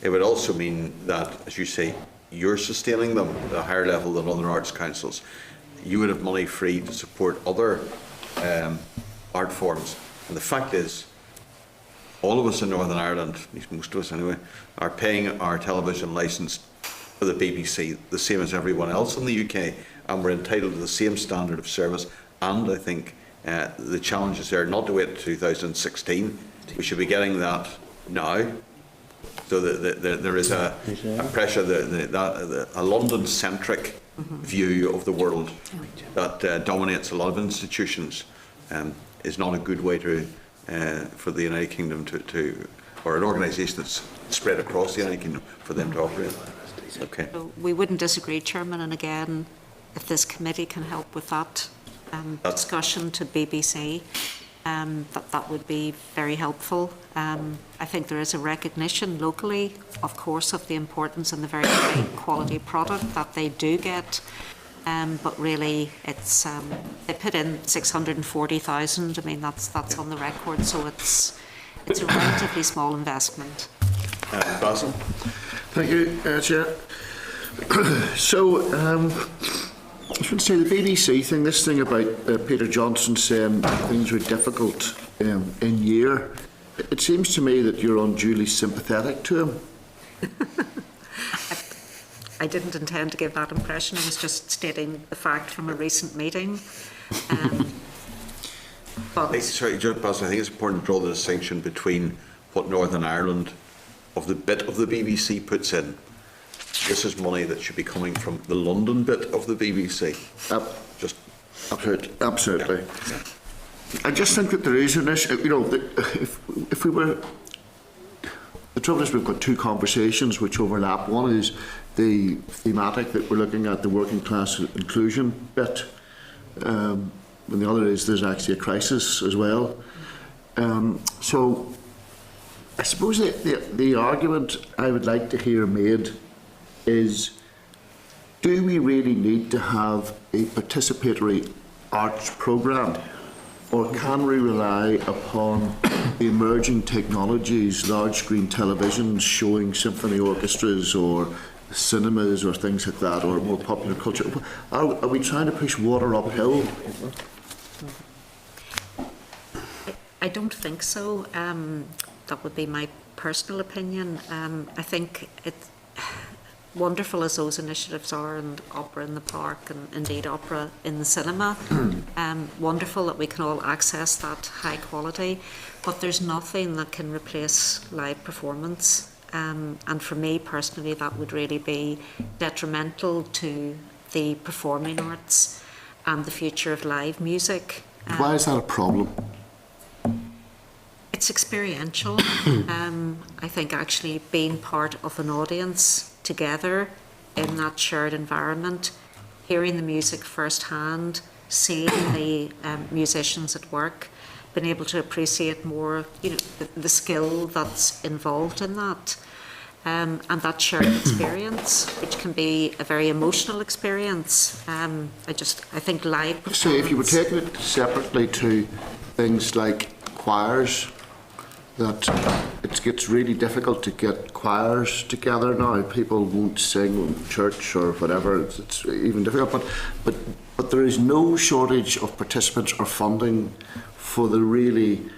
It would also mean that, as you say, you're sustaining them at a higher level than other arts councils. You would have money free to support other art forms. And the fact is, all of us in Northern Ireland, at least most of us anyway, are paying our television licence for the BBC the same as everyone else in the UK, and we're entitled to the same standard of service. And I think the challenge is there not to wait until 2016. We should be getting that now. So there is a pressure, a London-centric view of the world that dominates a lot of institutions is not a good way for the United Kingdom or an organisation that's spread across the United Kingdom, for them to operate. Okay. So we wouldn't disagree, Chairman, and again, if this committee can help with that discussion to BBC, that would be very helpful. I think there is a recognition locally, of course, of the importance and the very high quality product that they do get. But really, it's they put in 640,000. I mean, that's on the record, so it's a relatively small investment. Basil? Thank you, Chair. So, I was going to say the BBC thing, this thing about Peter Johnson saying things were difficult in year, it seems to me that you're unduly sympathetic to him. I didn't intend to give that impression. I was just stating the fact from a recent meeting. Sorry, Basil, I think it's important to draw the distinction between what Northern Ireland, of the bit of the BBC, puts in. This is money that should be coming from the London bit of the BBC. Absolutely. Yeah. I just think that there is an issue. You know, if we were, the trouble is we've got two conversations which overlap. One is the thematic that we're looking at, the working class inclusion bit, and the other is there's actually a crisis as well. So I suppose the argument I would like to hear made is, do we really need to have a participatory arts programme, or can we rely upon the emerging technologies, large screen televisions showing symphony orchestras or cinemas or things like that, or more popular culture? Are we trying to push water uphill? I don't think so. That would be my personal opinion. I think it's wonderful as those initiatives are, and opera in the park and indeed opera in the cinema. Wonderful that we can all access that high quality, but there's nothing that can replace live performance. And for me personally, that would really be detrimental to the performing arts and the future of live music. Why is that a problem? It's experiential. I think actually being part of an audience together in that shared environment, hearing the music firsthand, seeing the musicians at work, being able to appreciate more, the skill that's involved in that, and that shared experience, which can be a very emotional experience. I think live performance. So if you were taking it separately to things like choirs, that it gets really difficult to get choirs together now. People won't sing in church or whatever. It's even difficult. But there is no shortage of participants or funding for the really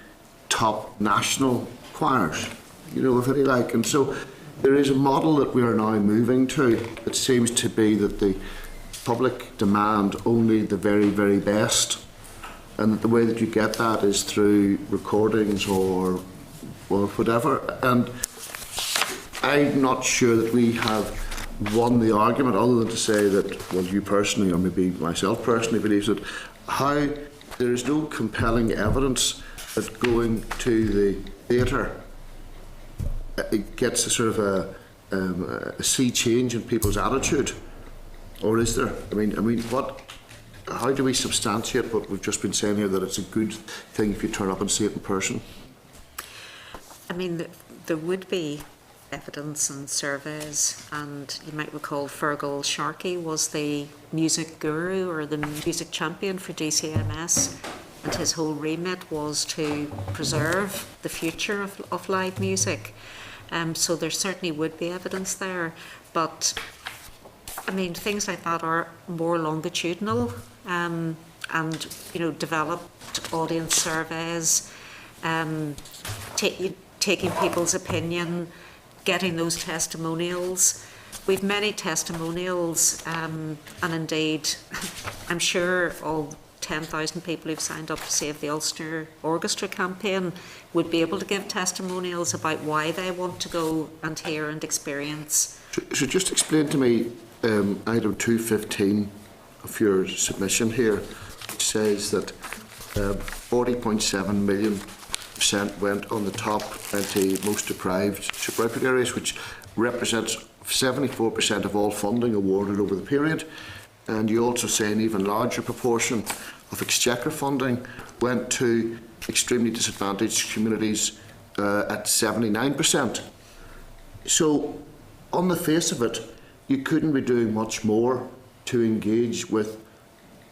top national choirs. If any like. And so there is a model that we are now moving to. It seems to be that the public demand only the very, very best, and that the way that you get that is through recordings or whatever. And I'm not sure that we have won the argument, other than to say that, well, you personally, or maybe myself personally, believes that there is no compelling evidence that going to the theatre it gets a sort of a sea change in people's attitude, or is there? I mean, how do we substantiate what we've just been saying here, that it's a good thing if you turn up and see it in person? I mean, there would be evidence and surveys, and you might recall Fergal Sharkey was the music guru or the music champion for DCMS, and his whole remit was to preserve the future of live music. So there certainly would be evidence there, but I mean, things like that are more longitudinal, and developed audience surveys, taking people's opinion, getting those testimonials. We've many testimonials, and indeed, I'm sure all 10,000 people who've signed up to Save the Ulster Orchestra campaign would be able to give testimonials about why they want to go and hear and experience. So just explain to me item 215 of your submission here, which says that 40.7 million went on the top 20 most deprived super output areas, which represents 74% of all funding awarded over the period. And you also say an even larger proportion of Exchequer funding went to extremely disadvantaged communities at 79%. So, on the face of it, you couldn't be doing much more to engage with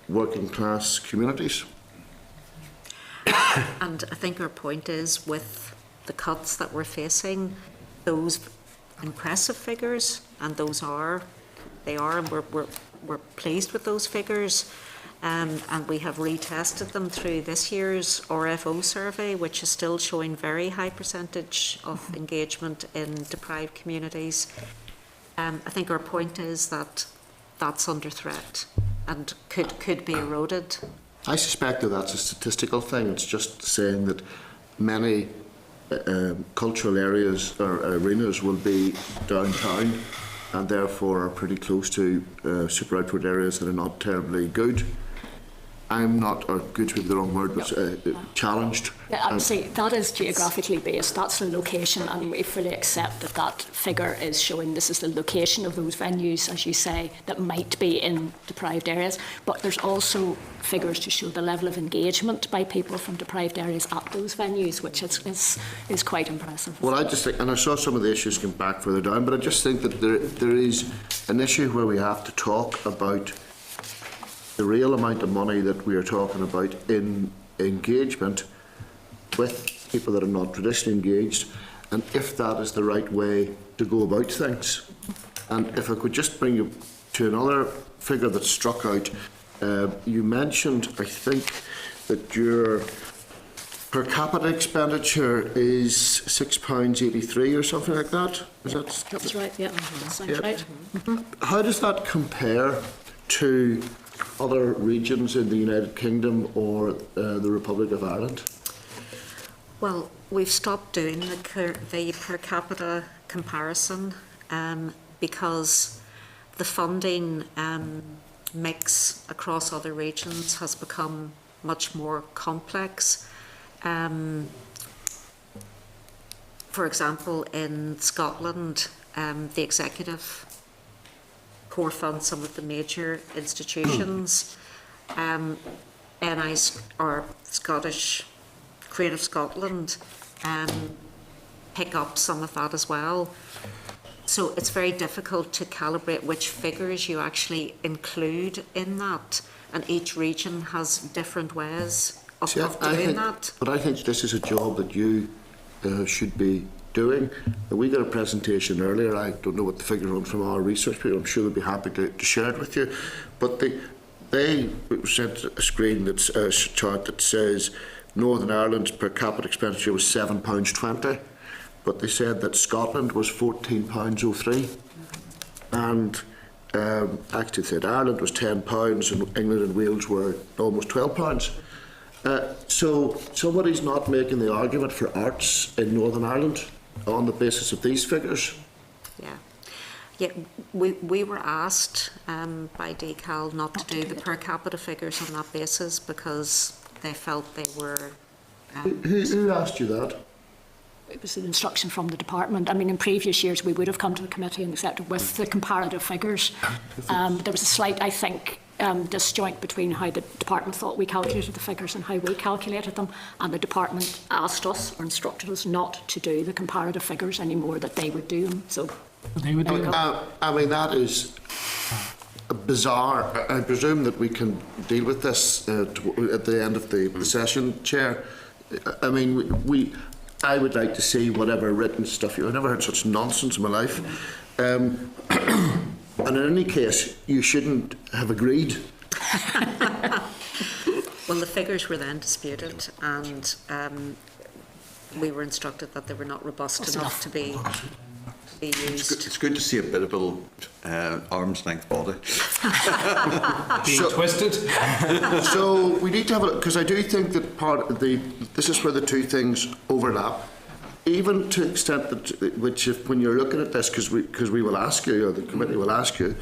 working class communities. And I think our point is, with the cuts that we're facing, those impressive figures, and they are, and we're pleased with those figures, and we have retested them through this year's RFO survey, which is still showing very high percentage of engagement in deprived communities. I think our point is that that's under threat and could be eroded. I suspect that that's a statistical thing. It's just saying that many cultural areas or arenas will be downtown and therefore are pretty close to super outward areas that are not terribly good. I'm not, or good's maybe the wrong word, but challenged. Yeah, see, that is geographically based. That's the location, and we fully accept that that figure is showing this is the location of those venues, as you say, that might be in deprived areas. But there's also figures to show the level of engagement by people from deprived areas at those venues, which is quite impressive. Well, I just think, and I saw some of the issues come back further down, but I just think that there is an issue where we have to talk about the real amount of money that we are talking about in engagement with people that are not traditionally engaged, and if that is the right way to go about things. And if I could just bring you to another figure that struck out, you mentioned, I think, that your per capita expenditure is £6.83 or something like that. Is that? That's right, yeah. Sounds Yeah. right. How does that compare to other regions in the United Kingdom or the Republic of Ireland? Well, we've stopped doing the per capita comparison because the funding mix across other regions has become much more complex. For example, in Scotland, the executive core funds some of the major institutions. NI's or Scottish Creative Scotland pick up some of that as well. So it's very difficult to calibrate which figures you actually include in that, and each region has different ways of doing that. But I think this is a job that you should be doing. We got a presentation earlier. I don't know what the figures are from our research people. I'm sure they'll be happy to share it with you. But they sent a screen that's a chart that says Northern Ireland's per capita expenditure was £7.20, but they said that Scotland was £14.03, and actually said Ireland was £10 and England and Wales were almost £12. So somebody's not making the argument for arts in Northern Ireland on the basis of these figures. Yeah, we were asked by DCAL not to do the per capita figures on that basis because they felt they were... Who asked you that? It was an instruction from the department. I mean, in previous years, we would have come to the committee and accepted with the comparative figures. There was a slight, I think, disjoint between how the department thought we calculated the figures and how we calculated them, and the department asked us or instructed us not to do the comparative figures anymore, that they would do them. So They would do I mean, that is bizarre. I presume that we can deal with this at the end of the session, Chair. I mean, I would like to see whatever written stuff. I've never heard such nonsense in my life. And in any case, you shouldn't have agreed. Well, the figures were then disputed, and we were instructed that they were not robust enough to be used. It's good to see a bit of a arm's length body. being twisted. So we need to have a look, because I do think that this is where the two things overlap. Even to the extent that, when you're looking at this, because we will ask you, or the committee will ask you,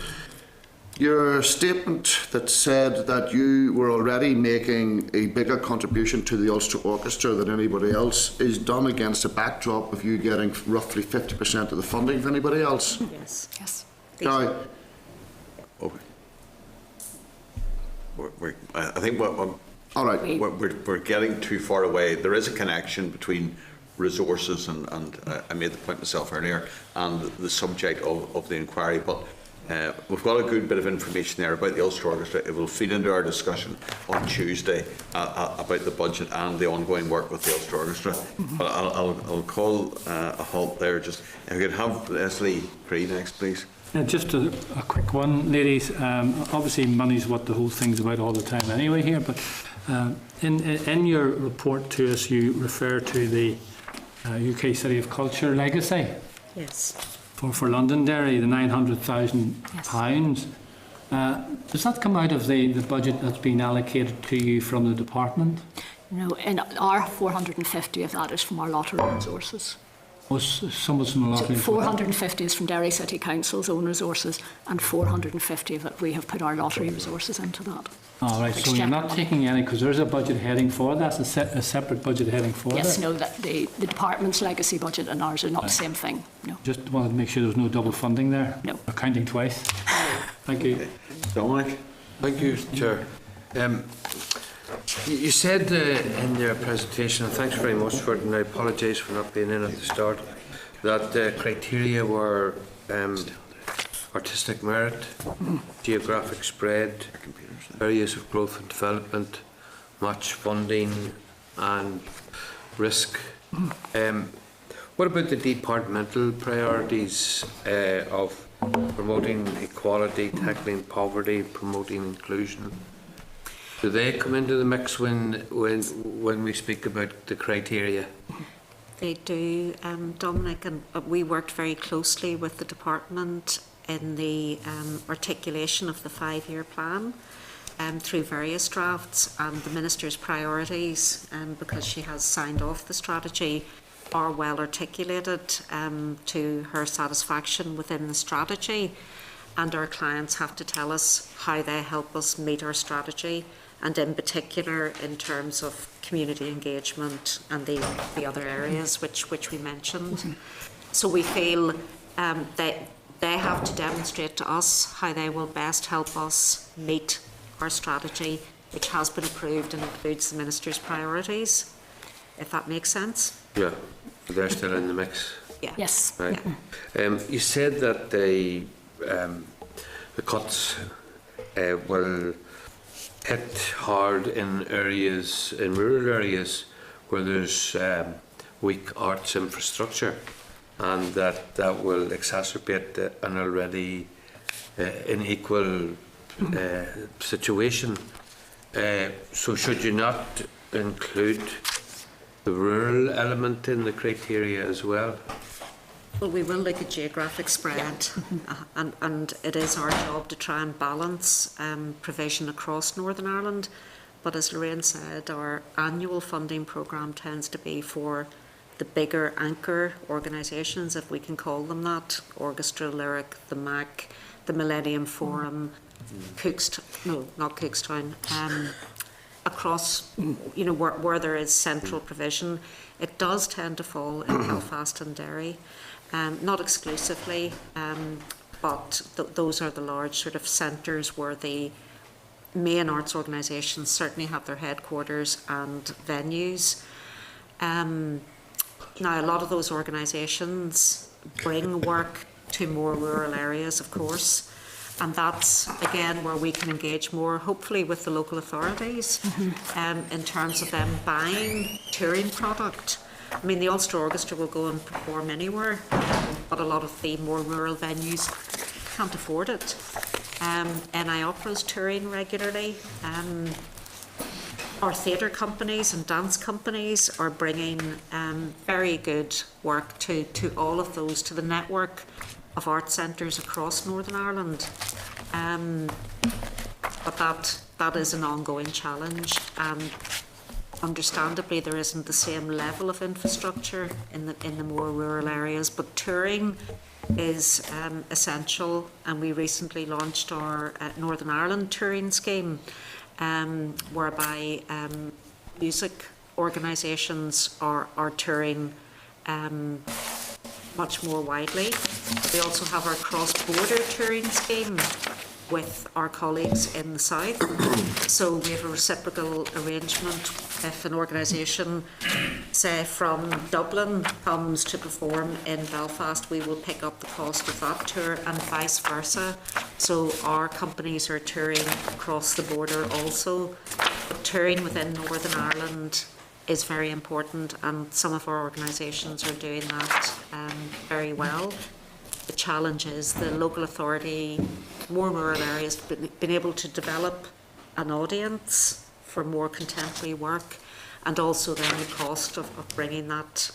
your statement that said that you were already making a bigger contribution to the Ulster Orchestra than anybody else is done against a backdrop of you getting roughly 50% of the funding of anybody else. Yes. yes. Now, Okay. I think all right. we're getting too far away. There is a connection between resources and I made the point myself earlier, and the subject of the inquiry, but we've got a good bit of information there about the Ulster Orchestra. It will feed into our discussion on Tuesday about the budget and the ongoing work with the Ulster Orchestra. But I'll call a halt there. Just if we could have Leslie Cree next, please. Just a quick one, ladies. Obviously, money's what the whole thing's about all the time anyway here, but in your report to us, you refer to the UK City of Culture legacy. Yes. For Londonderry, the £900,000. Does that come out of the budget that's been allocated to you from the department? No, and our 450 of that is from our lottery resources. Some was from the So lottery. 450 is from Derry City Council's own resources, and 450 of it we have put our lottery resources into that. All right, so you're not taking any, because there's a budget heading for that, a separate budget heading for that? Yes, no, that the department's legacy budget and ours are not the same thing, no. Just wanted to make sure there was no double funding there. No. Accounting twice. Thank you. Dominic? Thank you, Chair. You said in your presentation, and thanks very much for it, and I apologise for not being in at the start, that the criteria were artistic merit, geographic spread, areas of growth and development, match funding and risk. What about the departmental priorities of promoting equality, tackling poverty, promoting inclusion? Do they come into the mix when we speak about the criteria? They do, Dominic, and we worked very closely with the department in the articulation of the 5-year plan through various drafts, and the Minister's priorities, because she has signed off the strategy, are well articulated to her satisfaction within the strategy, and our clients have to tell us how they help us meet our strategy, and in particular in terms of community engagement and the other areas which we mentioned. So we feel that they have to demonstrate to us how they will best help us meet our strategy, which has been approved and includes the Minister's priorities, if that makes sense. Yeah, they're still in the mix. Yeah. Yes. Right. You said that the cuts will hit hard in areas, in rural areas where there's weak arts infrastructure, and that will exacerbate an already unequal situation. So should you not include the rural element in the criteria as well? Well, we will look at geographic spread, and it is our job to try and balance provision across Northern Ireland. But as Lorraine said, our annual funding programme tends to be for the bigger anchor organisations, if we can call them that: Orchestra, Lyric, the MAC, the Millennium Forum, Cookstown, across, where there is central provision. It does tend to fall in Belfast and Derry. Not exclusively, but those are the large sort of centres where the main arts organisations certainly have their headquarters and venues. Now, a lot of those organisations bring work to more rural areas, of course, and that's, again, where we can engage more, hopefully with the local authorities, in terms of them buying touring product. I mean, the Ulster Orchestra will go and perform anywhere, but a lot of the more rural venues can't afford it. NI Opera's touring regularly. Our theatre companies and dance companies are bringing very good work to all of those, to the network of art centres across Northern Ireland. But that is an ongoing challenge. Understandably, there isn't the same level of infrastructure in the more rural areas, but touring is essential, and we recently launched our Northern Ireland touring scheme, whereby music organisations are touring much more widely. We also have our cross-border touring scheme with our colleagues in the south. So we have a reciprocal arrangement. If an organisation, say from Dublin, comes to perform in Belfast, we will pick up the cost of that tour, and vice versa. So our companies are touring across the border also. But touring within Northern Ireland is very important, and some of our organisations are doing that very well. The challenge is the local authority, more rural areas, been able to develop an audience for more contemporary work, and also then the cost of bringing that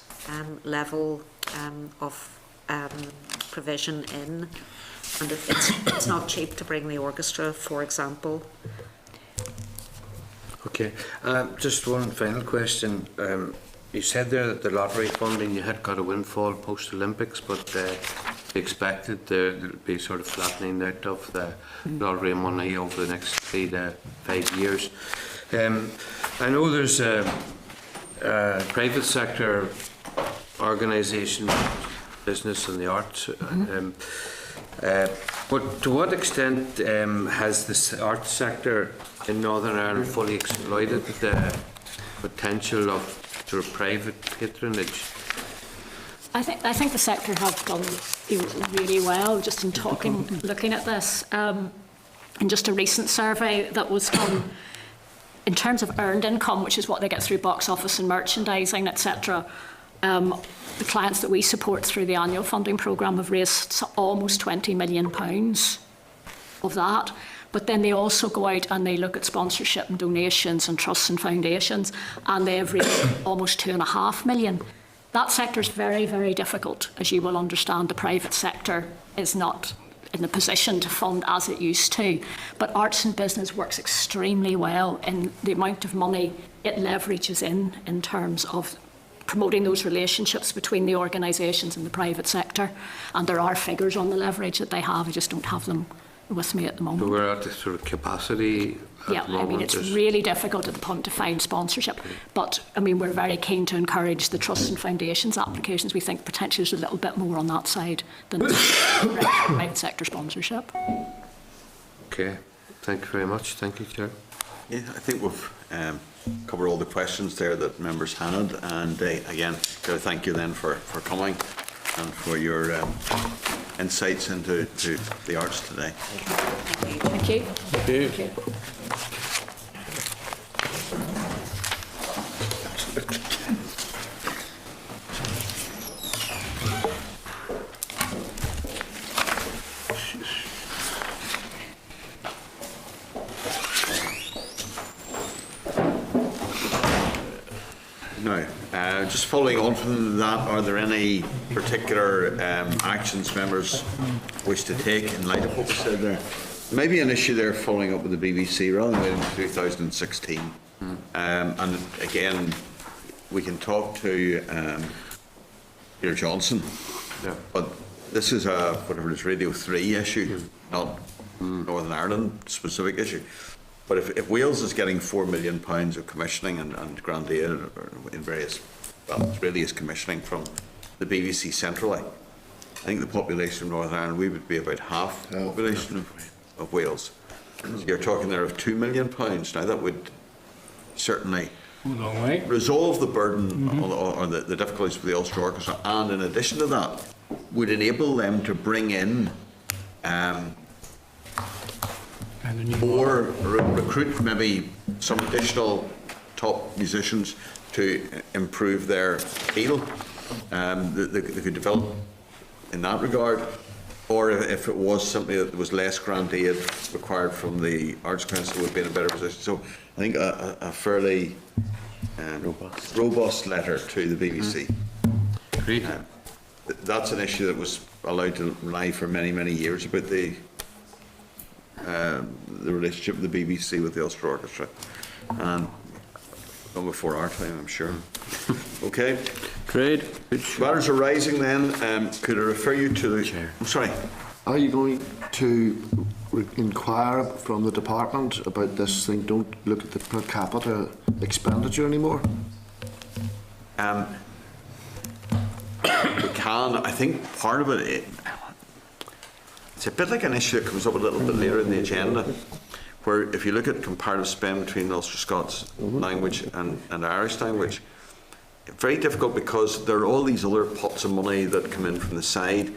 level of provision in. And it's not cheap to bring the orchestra, for example. Okay, just one final question. You said there that the lottery funding, you had got a windfall post-Olympics, but you expected there to be sort of flattening out of the lottery money over the next 3 to 5 years. I know there's a private sector organisation, business and the arts, but to what extent has the arts sector in Northern Ireland fully exploited the potential of sort of private patronage? I think the sector have done really well, just in talking, looking at this. In just a recent survey that was done, in terms of earned income, which is what they get through box office and merchandising, etc., the clients that we support through the annual funding programme have raised almost £20 million of that. But then they also go out and they look at sponsorship and donations and trusts and foundations, and they've raised almost 2.5 million. That sector is very, very difficult, as you will understand. The private sector is not in a position to fund as it used to. But arts and business works extremely well in the amount of money it leverages in terms of promoting those relationships between the organisations and the private sector. And there are figures on the leverage that they have. I just don't have them with me at the moment. So we're at this sort of capacity at Yeah, the moment. I mean, it's really difficult at the point to find sponsorship. But, I mean, we're very keen to encourage the trusts and foundations applications. We think potentially there's a little bit more on that side than private sector sponsorship. Okay, thank you very much. Thank you, Chair. Yeah, I think we've covered all the questions there that members had, and again, thank you then for coming and for your insights into the arts today. Thank you. Thank you. Now, just following on from that, are there any particular actions members wish to take in light of what was said there? Maybe an issue there following up with the BBC rather than waiting until 2016. And again, we can talk to Peter Johnson, but this is a, whatever it is, Radio 3 issue, not Northern Ireland specific issue. But if Wales is getting £4 million of commissioning and grant aid in various, well, it really is commissioning from the BBC centrally, I think the population of Northern Ireland, we would be about half the population of Wales. So you're talking there of £2 million. Now that would certainly resolve the burden or the difficulties for the Ulster Orchestra, and in addition to that, would enable them to bring in more, recruit maybe some additional top musicians to improve their feel. They could develop in that regard, or if it was something that was less grant aid required from the Arts Council, would be in a better position. So I think a fairly robust letter to the BBC. Agreed. That's an issue that was allowed to lie for many, many years about the relationship of the BBC with the Ulster Orchestra, and long before our time, I'm sure. Okay. Great. Matters arising then, could I refer you to the Chair. I'm sorry. Are you going to inquire from the department about this thing? Don't look at the per capita expenditure anymore. We can. I think part of it, it's a bit like an issue that comes up a little bit later in the agenda, where if you look at comparative spend between Ulster Scots language and Irish language, very difficult because there are all these other pots of money that come in from the side.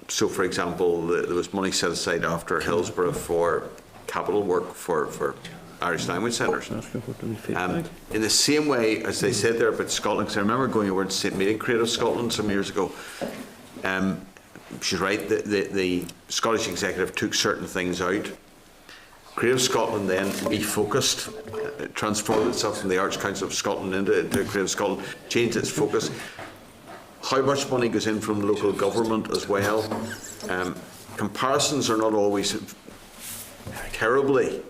So, for example, there was money set aside after Hillsborough for capital work for Irish language centres. In the same way as they said there about Scotland, because I remember going over to meeting Creative Scotland some years ago. She's right, the Scottish Executive took certain things out. Creative Scotland then refocused, transformed itself from the Arts Council of Scotland into Creative Scotland, changed its focus. How much money goes in from local government as well? Comparisons are not always terribly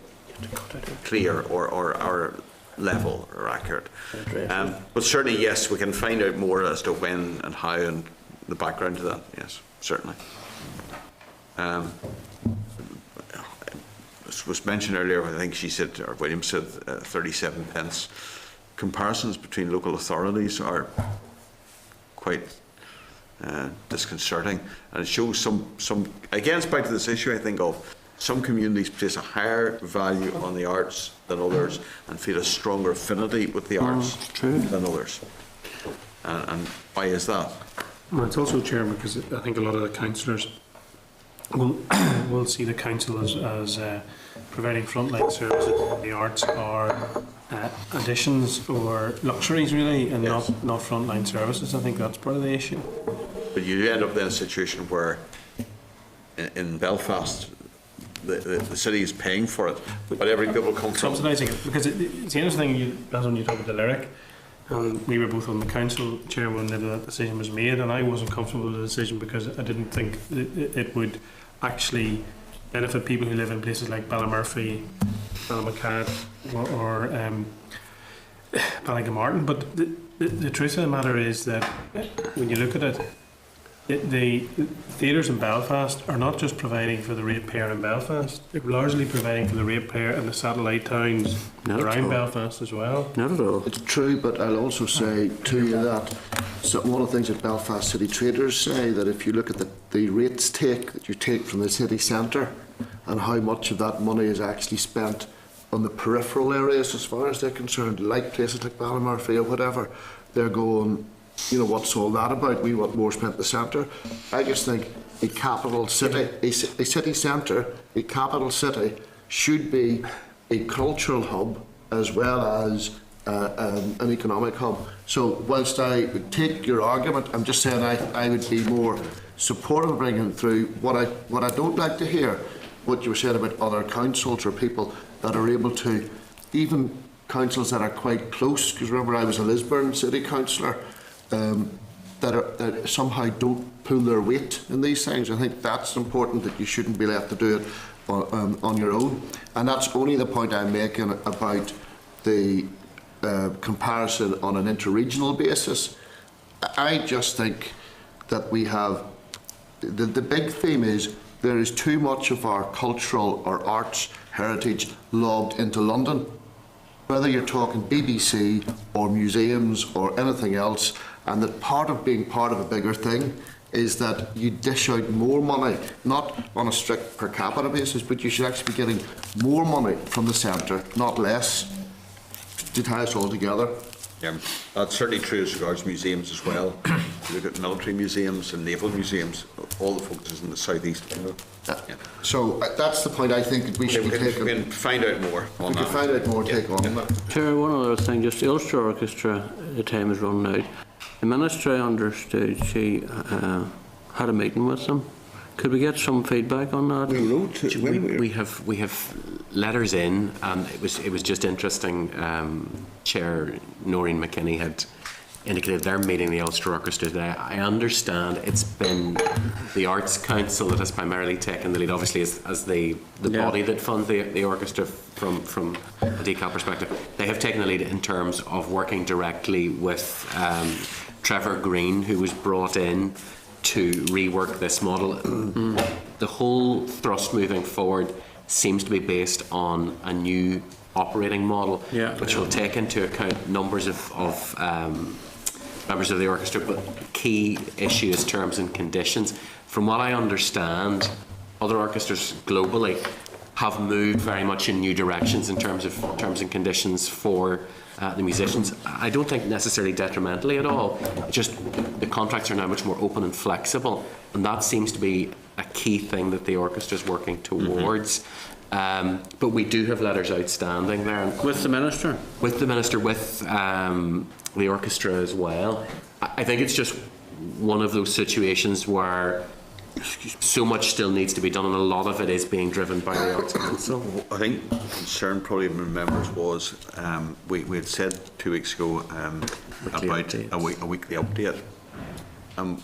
clear or level or accurate. But certainly, yes, we can find out more as to when and how and the background to that, yes, certainly. This was mentioned earlier, I think she said, or William said, 37 pence. Comparisons between local authorities are quite disconcerting, and it shows some again, it's back to this issue, I think, of some communities place a higher value on the arts than others and feel a stronger affinity with the arts than others. And why is that? Well, it's also, Chairman, because I think a lot of the councillors will see the council as providing frontline services in the arts are additions or luxuries, really, and Yes. not frontline services. I think that's part of the issue. But you end up in a situation where in Belfast the city is paying for it. Whatever people come from. Subsidising it, because it's the interesting thing, that's when you talk about the lyric. We were both on the council chair when that decision was made, and I wasn't comfortable with the decision because I didn't think it would actually benefit people who live in places like Ballymurphy, Ballymacat, or Ballygamartin. But the truth of the matter is that when you look at it, the theatres in Belfast are not just providing for the ratepayer in Belfast, they're largely providing for the ratepayer in the satellite towns Not at around all. Belfast as well. Not at all. It's true, but I'll also say to you that one of the things that Belfast City Traders say, that if you look at the rates that you take from the city centre and how much of that money is actually spent on the peripheral areas as far as they're concerned, like places like Ballymurphy or whatever, they're going, you know, what's all that about? We want more spent in the centre. I just think a capital city, a city centre, a capital city should be a cultural hub as well as an economic hub. So whilst I would take your argument, I'm just saying I would be more supportive of bringing it through. What I don't like to hear, what you were saying about other councils or people that are able to, even councils that are quite close, because remember I was a Lisburn city councillor, that somehow don't pull their weight in these things. I think that's important, that you shouldn't be left to do it on your own. And that's only the point I'm making about the comparison on an interregional basis. I just think that we have, the big theme is there is too much of our cultural or arts heritage lobbed into London. Whether you're talking BBC or museums or anything else, and that part of being part of a bigger thing is that you dish out more money, not on a strict per capita basis, but you should actually be getting more money from the centre, not less, to tie us all together. Yeah, that's certainly true as regards museums as well. If you look at military museums and naval museums, all the focus is in the southeast. Yeah. So that's the point I think that we should be We taking. can find out more on We can that. find out more, take on that. Chair, one other thing, just the Ulster Orchestra, the time is running out. The Minister, I understood, she had a meeting with them. Could we get some feedback on that? We have letters in, and it was just interesting. Chair Noreen McKinney had indicated they're meeting the Ulster Orchestra today. I understand it's been the Arts Council that has primarily taken the lead, obviously as the body that funds the orchestra from a DCAP perspective. They have taken the lead in terms of working directly with Trevor Green, who was brought in to rework this model. The whole thrust moving forward seems to be based on a new operating model, which will take into account numbers of members of the orchestra, but key issues, terms and conditions. From what I understand, other orchestras globally have moved very much in new directions in terms of terms and conditions for the musicians. I don't think necessarily detrimentally at all. Just the contracts are now much more open and flexible, and that seems to be a key thing that the orchestra is working towards. But we do have letters outstanding there. With the Minister? With the Minister, with the orchestra as well. I think it's just one of those situations where so much still needs to be done, and a lot of it is being driven by the Arts Council. I think the concern probably from members was we had said 2 weeks ago about a weekly update.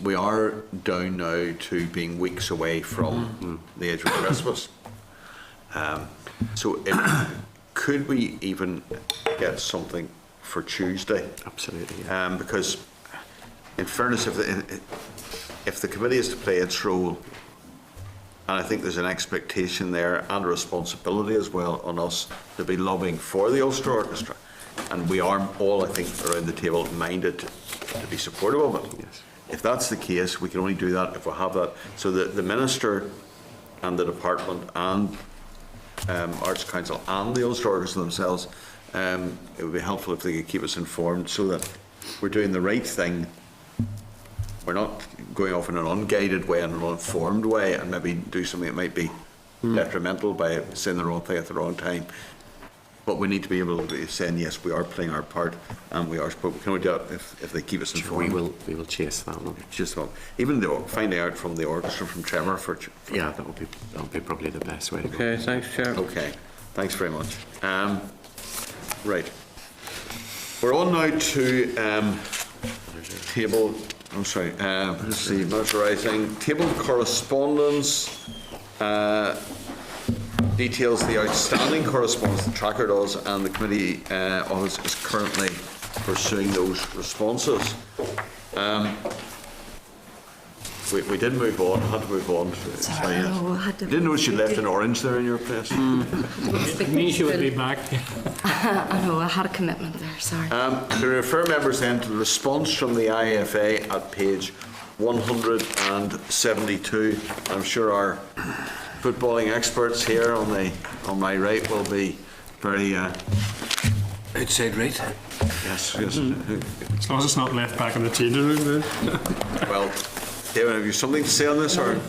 We are down now to being weeks away from the edge of Christmas. So could we even get something for Tuesday? Absolutely. Because in fairness, if the committee is to play its role, and I think there's an expectation there and a responsibility as well on us to be lobbying for the Ulster Orchestra, and we are all, I think, around the table minded to be supportive of it. Yes. If that's the case, we can only do that if we have that. So the Minister and the Department and Arts Council and the Ulster Orchestra themselves, it would be helpful if they could keep us informed so that we're doing the right thing. We're not going off in an unguided way, in an uninformed way, and maybe do something that might be detrimental by saying the wrong thing at the wrong time. But we need to be able to be saying, yes, we are playing our part, and we are, but we can only do it if they keep us informed. We will chase that one. Just well, even though finding out from the orchestra, from Trevor for Yeah, that would be probably the best way to go. Okay, thanks, Chair. Okay, thanks very much. Right. We're on now to table, I'm sorry, let's see, motorising, table correspondence, details the outstanding correspondence the tracker does, and the committee office is currently pursuing those responses. We did move on, had to move on. Sorry, no, I had to didn't notice you left an orange there in your place. It means you would be back. I know, I had a commitment there, sorry. To refer members then to the response from the IFA at page 172. I'm sure our footballing experts here on my right will be very Outside right. yes. As long as it's not left back in the changing room then. Well, David, have you something to say on this, or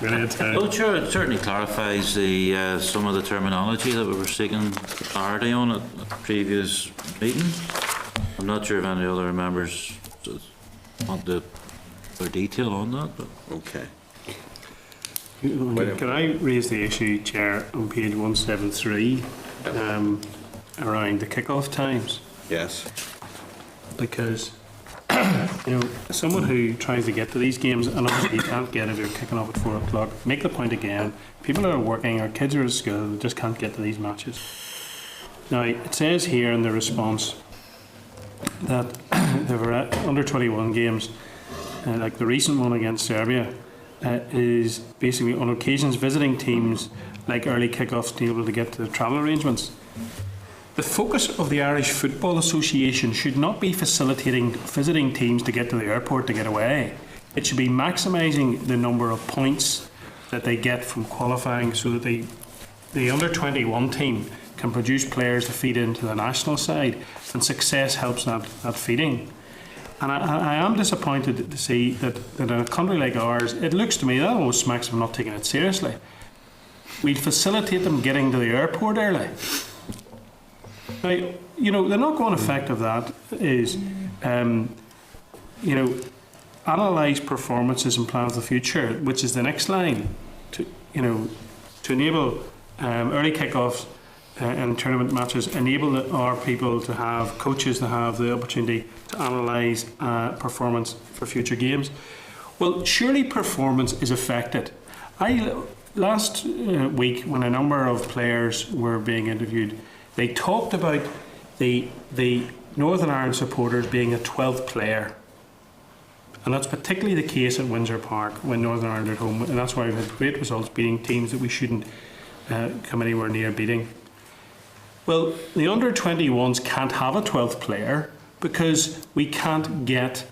Brilliant. Well, sure, it certainly clarifies the some of the terminology that we were seeking clarity on at the previous meeting. I'm not sure if any other members want the detail on that, but okay? Can I raise the issue, Chair, on page 173 around the kick-off times? Yes. Because someone who tries to get to these games, and obviously you can't get if you're kicking off at 4 o'clock, make the point again, people are working, our kids are at school, they just can't get to these matches. Now, it says here in the response that there were under 21 games, like the recent one against Serbia, is basically on occasions visiting teams like early kick-offs to be able to get to the travel arrangements. The focus of the Irish Football Association should not be facilitating visiting teams to get to the airport to get away. It should be maximising the number of points that they get from qualifying so that the under-21 team can produce players to feed into the national side, and success helps that feeding. And I am disappointed to see that in a country like ours, it looks to me that almost smacks of not taking it seriously. We facilitate them getting to the airport early. Now, the knock-on effect of that is, analyse performances and plan for the future, which is the next line, to enable early kick-offs and tournament matches, enable our people to have coaches to have the opportunity to analyse performance for future games. Well, surely performance is affected. Last week, when a number of players were being interviewed, they talked about the Northern Ireland supporters being a 12th player. And that's particularly the case at Windsor Park when Northern Ireland are at home. And that's why we've had great results beating teams that we shouldn't come anywhere near beating. Well, the under-21s can't have a 12th player because we can't get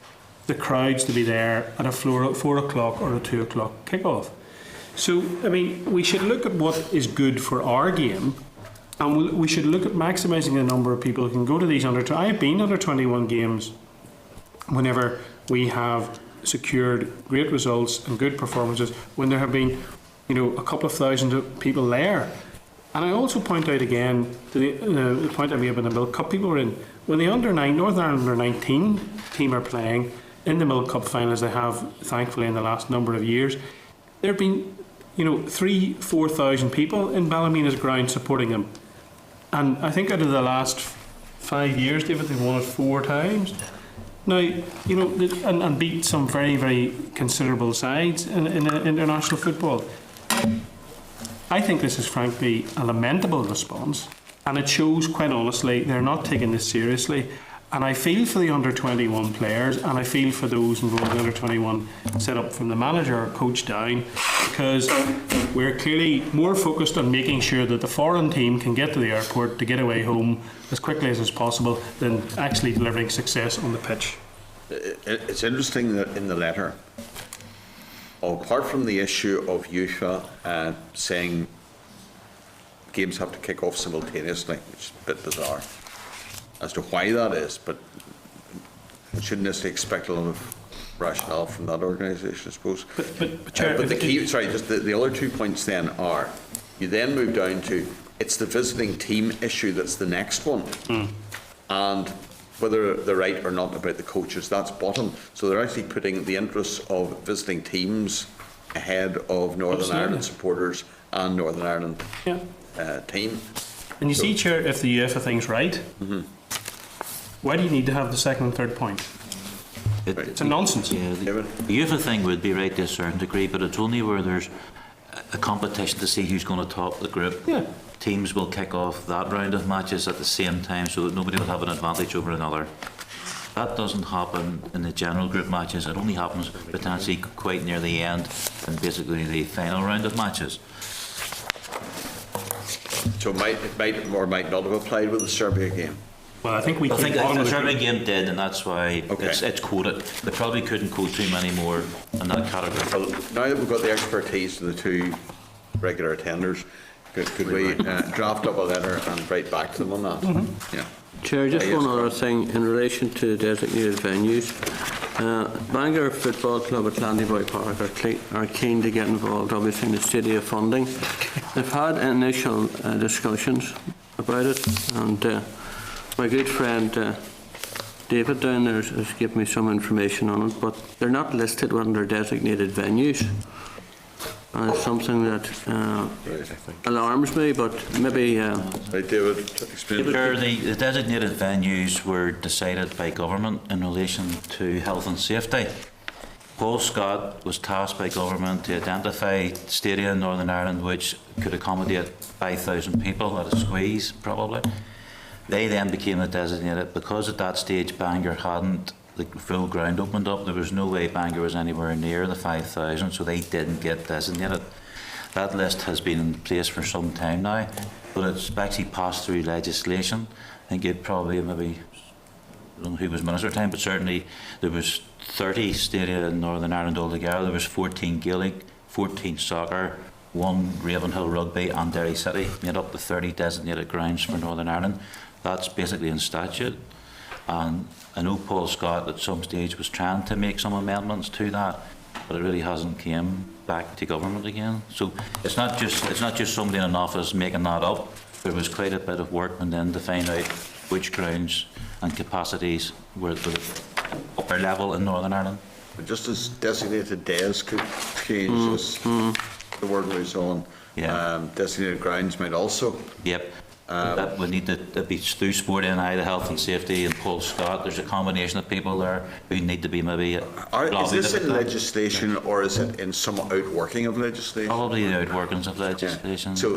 the crowds to be there at a 4 o'clock or a 2 o'clock kickoff. So, we should look at what is good for our game. And we should look at maximising the number of people who can go to these I have been under 21 games whenever we have secured great results and good performances, when there have been, a couple of thousand people there. And I also point out again to the point I made about the Milk Cup people are in. When the Northern Ireland under 19 team are playing in the Milk Cup finals, they have thankfully in the last number of years, there have been 3,000-4,000 people in Ballymena's ground supporting them. And I think out of the last 5 years, David, they've won it 4 times. Now, and beat some very, very considerable sides in international football. I think this is frankly a lamentable response, and it shows, quite honestly, they're not taking this seriously. And I feel for the under-21 players, and I feel for those involved in the under-21 set up from the manager or coach down, because we're clearly more focused on making sure that the foreign team can get to the airport to get away home as quickly as possible than actually delivering success on the pitch. It's interesting that in the letter, apart from the issue of UEFA saying games have to kick off simultaneously, which is a bit bizarre as to why that is, but we shouldn't necessarily expect a lot of rationale from that organisation, I suppose. But Chair, but the key, sorry, just the other 2 points then are, you then move down to, it's the visiting team issue that's the next one. And whether they're right or not about the coaches, that's bottom. So they're actually putting the interests of visiting teams ahead of Northern Absolutely. Ireland supporters and Northern Ireland Yeah. team. And you see, Chair, if the UEFA thing's right, why do you need to have the second and third point? It's a nonsense. Yeah, Kevin? the UEFA thing would be right to a certain degree, but it's only where there's a competition to see who's going to top the group. Yeah. Teams will kick off that round of matches at the same time so that nobody will have an advantage over another. That doesn't happen in the general group matches. It only happens potentially quite near the end and basically the final round of matches. So it might or might not have applied with the Serbia game. Well, I think we I think bottom the of the Serbian group. game did, and that's why Okay. it's quoted. They probably couldn't quote too many more in that category. Well, now that we've got the expertise of the two regular attenders, could we draft up a letter and write back to them on that? Yeah. Chair, just Yes, one other thing in relation to designated venues. Bangor Football Club at Landyboy Park are keen to get involved, obviously, in the stadia funding. They've had initial discussions about it, and my good friend David down there has given me some information on it, but they're not listed under designated venues. And it's something that alarms me, but maybe... Right, David, explain. Sure, the designated venues were decided by government in relation to health and safety. Paul Scott was tasked by government to identify stadia in Northern Ireland which could accommodate 5,000 people at a squeeze, probably. They then became the designated, because at that stage Bangor hadn't the full ground opened up, there was no way Bangor was anywhere near the 5,000, so they didn't get designated. That list has been in place for some time now, but it's actually passed through legislation. I think it probably maybe, I don't know who was Minister at the time, but certainly there was 30 stadia in Northern Ireland altogether. There was 14 Gaelic, 14 soccer, 1 Ravenhill rugby and Derry City made up the 30 designated grounds for Northern Ireland. That's basically in statute. And I know Paul Scott at some stage was trying to make some amendments to that, but it really hasn't came back to government again. So it's not just somebody in an office making that up. There was quite a bit of work and then to find out which grounds and capacities were the upper level in Northern Ireland. Just as designated days could change as the word was on, Yeah. designated grounds might also. Yep. That would need to be through Sport NI, the health and safety, and Paul Scott. There's a combination of people there who need to be maybe Is lobbied this about in that. legislation or is it in some outworking of legislation? Probably the outworkings of legislation. So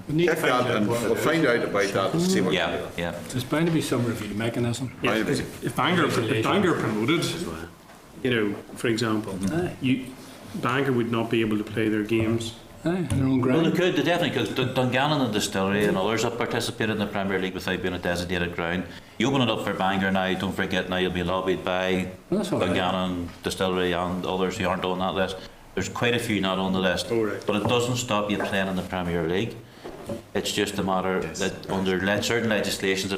need to check find that out and what it we'll is. find out about that and see what. Yeah, yeah. There's bound to be some review mechanism. Yeah, Right. if Bangor promoted, for example, Bangor would not be able to play their games. Aye, on their own Well, they ground. could, they definitely could. Dungannon and Distillery and others have participated in the Premier League without being a designated ground. You open it up for Bangor now, don't forget now you'll be lobbied by Well, that's all right. Dungannon, Distillery and others who aren't on that list. There's quite a few not on the list, Oh, right. but it doesn't stop you playing in the Premier League. It's just a matter that under certain legislations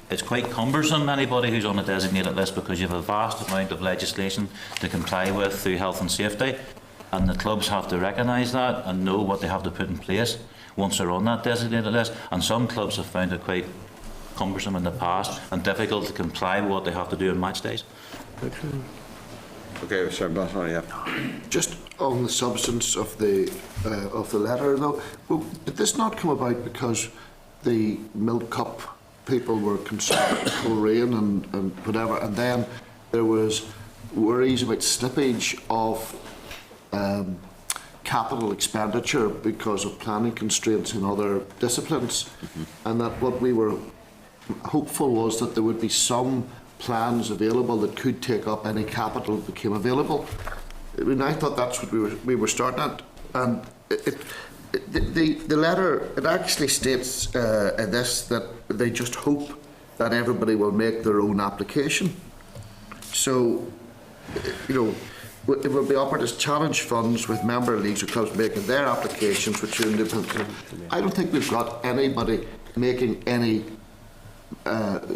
it's quite cumbersome anybody who's on a designated list because you have a vast amount of legislation to comply with through health and safety, and the clubs have to recognise that and know what they have to put in place once they're on that designated list. And some clubs have found it quite cumbersome in the past and difficult to comply with what they have to do on match days. Okay, sorry, Bassman, yeah. Just on the substance of the letter, though, well, did this not come about because the Milk Cup people were concerned with Coleraine and whatever, and then there was worries about slippage of capital expenditure because of planning constraints in other disciplines, and that what we were hopeful was that there would be some plans available that could take up any capital that became available. I mean, I thought that's what we were starting at, and the letter, it actually states in this that they just hope that everybody will make their own application. So, it will be offered as challenge funds with member leagues or clubs making their applications, which are independent. I don't think we've got anybody making any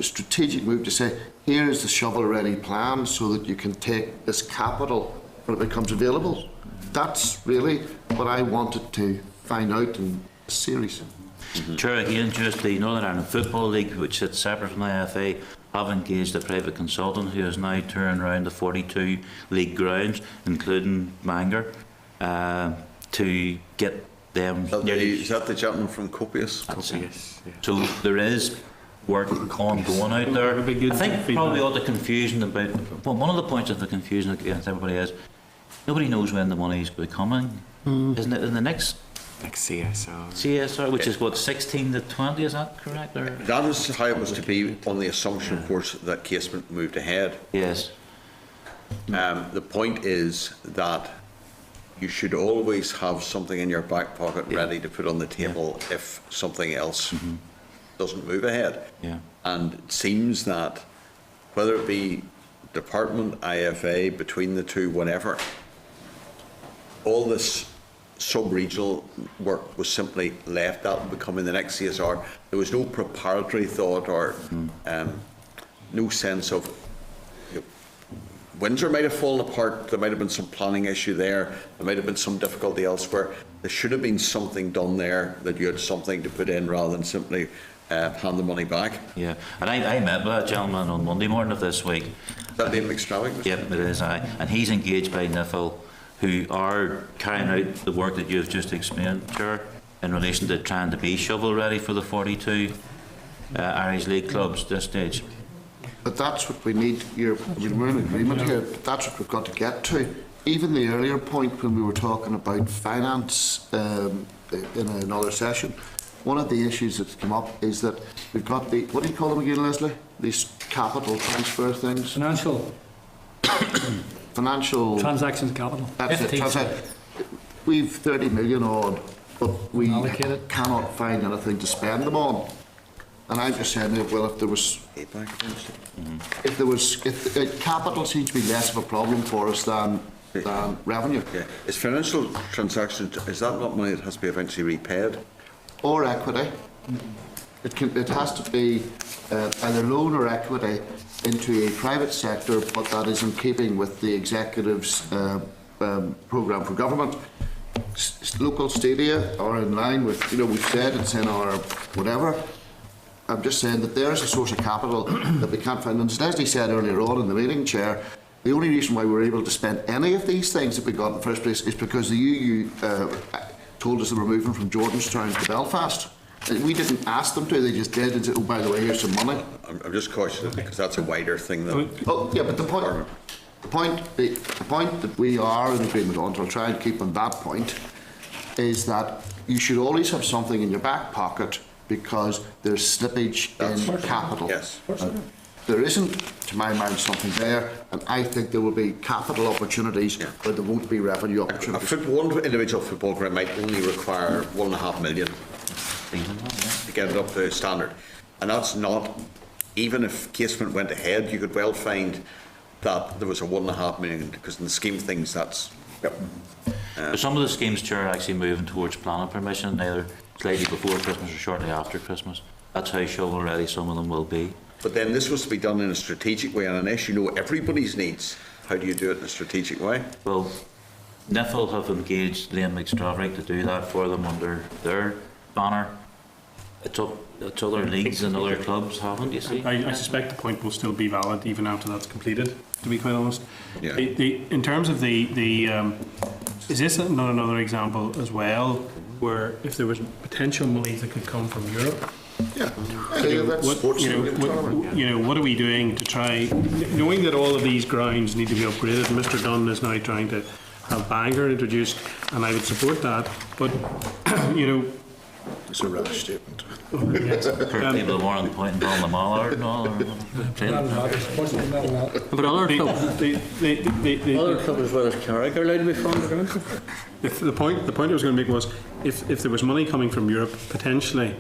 strategic move to say, here is the shovel-ready plan so that you can take this capital when it becomes available. That's really what I wanted to find out in the series. Chair, again, just the Northern Ireland Football League, which sits separate from the IFA, have engaged a private consultant who has now turned around the 42 league grounds, including Bangor, to get them. Is that the gentleman from Copious? That's it. Yes, yeah. So there is work ongoing out there. Would be good I think feedback. probably all the confusion about, well, one of the points of the confusion against everybody is nobody knows when the money is coming. Isn't it in the next Like CSR. CSR, which is what, 16 to 20, is that correct? Or? That is how it was to be on the assumption, of course, that Casement moved ahead. Yes. The point is that you should always have something in your back pocket ready to put on the table if something else doesn't move ahead. Yeah. And it seems that whether it be department, IFA, between the two, whatever, all this sub-regional work was simply left out and becoming the next CSR. There was no preparatory thought or no sense of, you know, Windsor might have fallen apart, there might have been some planning issue there might have been some difficulty elsewhere. There should have been something done there, that you had something to put in rather than simply hand the money back. Yeah. And I met with that gentleman on Monday morning of this week. Is that David McStravick? Yep, it is. And he's engaged by NIFL, who are carrying out the work that you've just explained, Chair, in relation to trying to be shovel ready for the 42 Irish League clubs at this stage. But that's what we need. We're in agreement here. But that's what we've got to get to. Even the earlier point when we were talking about finance in another session, one of the issues that's come up is that we've got the, what do you call them again, Leslie? These capital transfer things. Financial Transactions capital. That's it. FTC. We've 30 million odd, but we Allocated. cannot find anything to spend them on. And I'm just saying, well, if there was, if capital seems to be less of a problem for us than revenue. Yeah. Is financial transactions, is that not money that has to be eventually repaid? Or equity. It has to be either loan or equity into a private sector, but that is in keeping with the executive's programme for government. Local stadia are in line with, we've said it's in our whatever. I'm just saying that there's a source of capital that we can't find. And as Leslie said earlier on in the meeting, Chair, the only reason why we're able to spend any of these things that we got in the first place is because the UU told us they were moving from Jordanstown to Belfast. We didn't ask them to, they just did and said, oh, by the way, here's some money. I'm just cautious because that's a wider thing than... Oh, yeah, but the point that we are in agreement on, I'll try and keep on that point, is that you should always have something in your back pocket because there's slippage in capital. Yes. There isn't, to my mind, something there, and I think there will be capital opportunities where there won't be revenue opportunities. One individual football ground might only require 1.5 million to get it up to standard. And that's not, even if Casement went ahead, you could well find that there was a 1.5 million, because in the scheme of things, that's... But some of the schemes, Chair, are actually moving towards planning permission, either slightly before Christmas or shortly after Christmas. That's how shovel ready some of them will be. But then this was to be done in a strategic way, and unless you know everybody's needs, how do you do it in a strategic way? Well, NIFL have engaged Liam McStravick to do that for them under their banner. It's other leagues and other clubs haven't, you see? I suspect the point will still be valid even after that's completed, to be quite honest. Yeah. In terms of is this not another example as well where if there was potential money that could come from Europe, what are we doing to try, knowing that all of these grounds need to be upgraded? Mr. Dunn is now trying to have Bangor introduced, and I would support that, but It's a rash statement. Kurt people more on the point and calling them all out and all. But other clubs where there's Carrick are allowed to be funded, aren't they? The point I was going to make was, if there was money coming from Europe, potentially,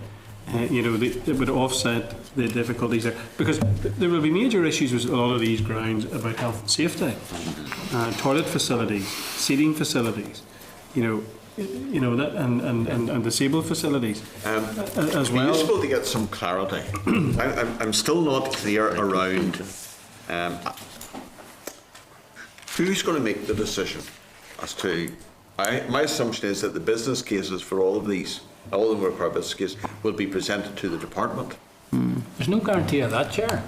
it would offset the difficulties there. Because there will be major issues with a lot of these grounds about health and safety, toilet facilities, seating facilities, that and disabled facilities as well. It's useful to get some clarity. I'm still not clear around who's going to make the decision as to My assumption is that the business cases for all of these, all of them require business cases, will be presented to the department. There's no guarantee of that, Chair.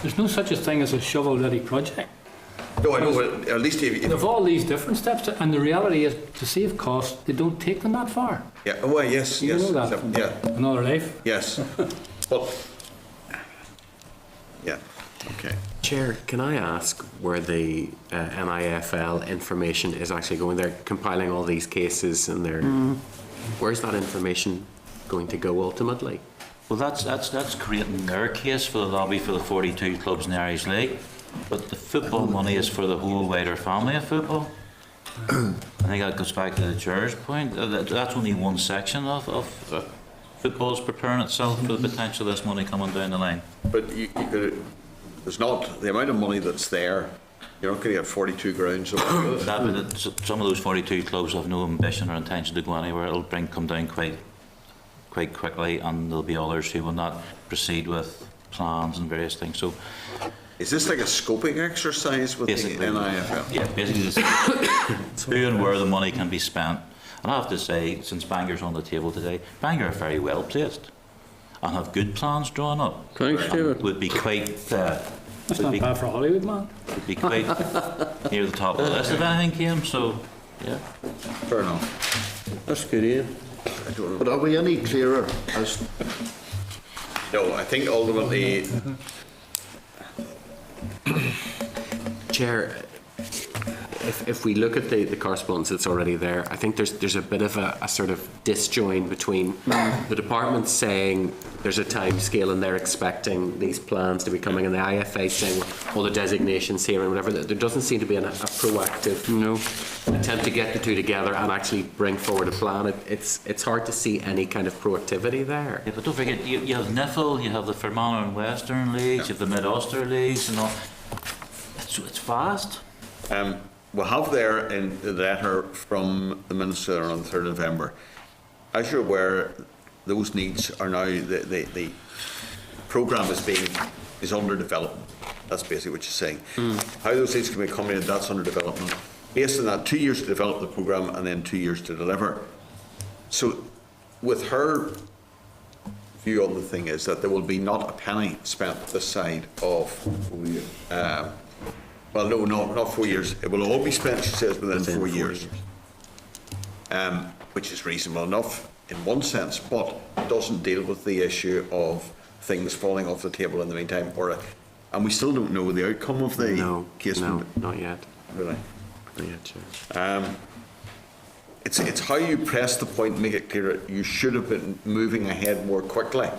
There's no such a thing as a shovel-ready project. No, I know, but at least if They've all these different steps, and the reality is, to save costs, they don't take them that far. yeah, oh, well, yes, You yes. know that from Yeah, another life. yes. But, yeah, okay. Chair, can I ask where the NIFL information is actually going? They're compiling all these cases and where's that information going to go ultimately? Well, that's creating their case for the lobby for the 42 clubs in the Irish League. But the football money is for the whole wider family of football. I think that goes back to the chair's point. That's only one section of football's preparing itself for the potential of this money coming down the line. But you could, there's not, the amount of money that's there, you're not going to get 42 grounds. Some of those 42 clubs have no ambition or intention to go anywhere. It'll come down quite quickly, and there'll be others who will not proceed with plans and various things. So, Is this like a scoping exercise with the NIFL? yeah, basically this is who and where the money can be spent. And I have to say, since Bangor's on the table today, Bangor are very well placed and have good plans drawn up. Thanks, And David. would be quite That's not bad for Hollywood, man. would be quite near the top of the list if anything came. So, yeah. Fair enough. That's good, Ian. I don't know. But are we any clearer as No, I think ultimately, Chair, if we look at the correspondence that's already there, I think there's a bit of a sort of disjoin between the department saying there's a time scale and they're expecting these plans to be coming, and the IFA saying all the designations here and whatever. There doesn't seem to be a proactive attempt to get the two together and actually bring forward a plan. It's hard to see any kind of proactivity there. Yeah, but don't forget, you have NIFL, you have the Fermanagh and Western Leagues, you have the Mid-Ulster Leagues, and all. It's vast. we'll have there in the letter from the Minister on the 3rd of November. As you're aware, those needs are now, the programme is under development. That's basically what you're saying. How those needs can be accommodated, that's under development. Based on that, 2 years to develop the programme and then 2 years to deliver. So with her view on the thing is that there will be not a penny spent this side of, well, no, not 4 years. It will all be spent, she says, within 4 years. Which is reasonable enough in one sense, but doesn't deal with the issue of things falling off the table in the meantime. And we still don't know the outcome of the case. No, not yet. Really? Not yet, Chair. It's how you press the point and make it clear you should have been moving ahead more quickly.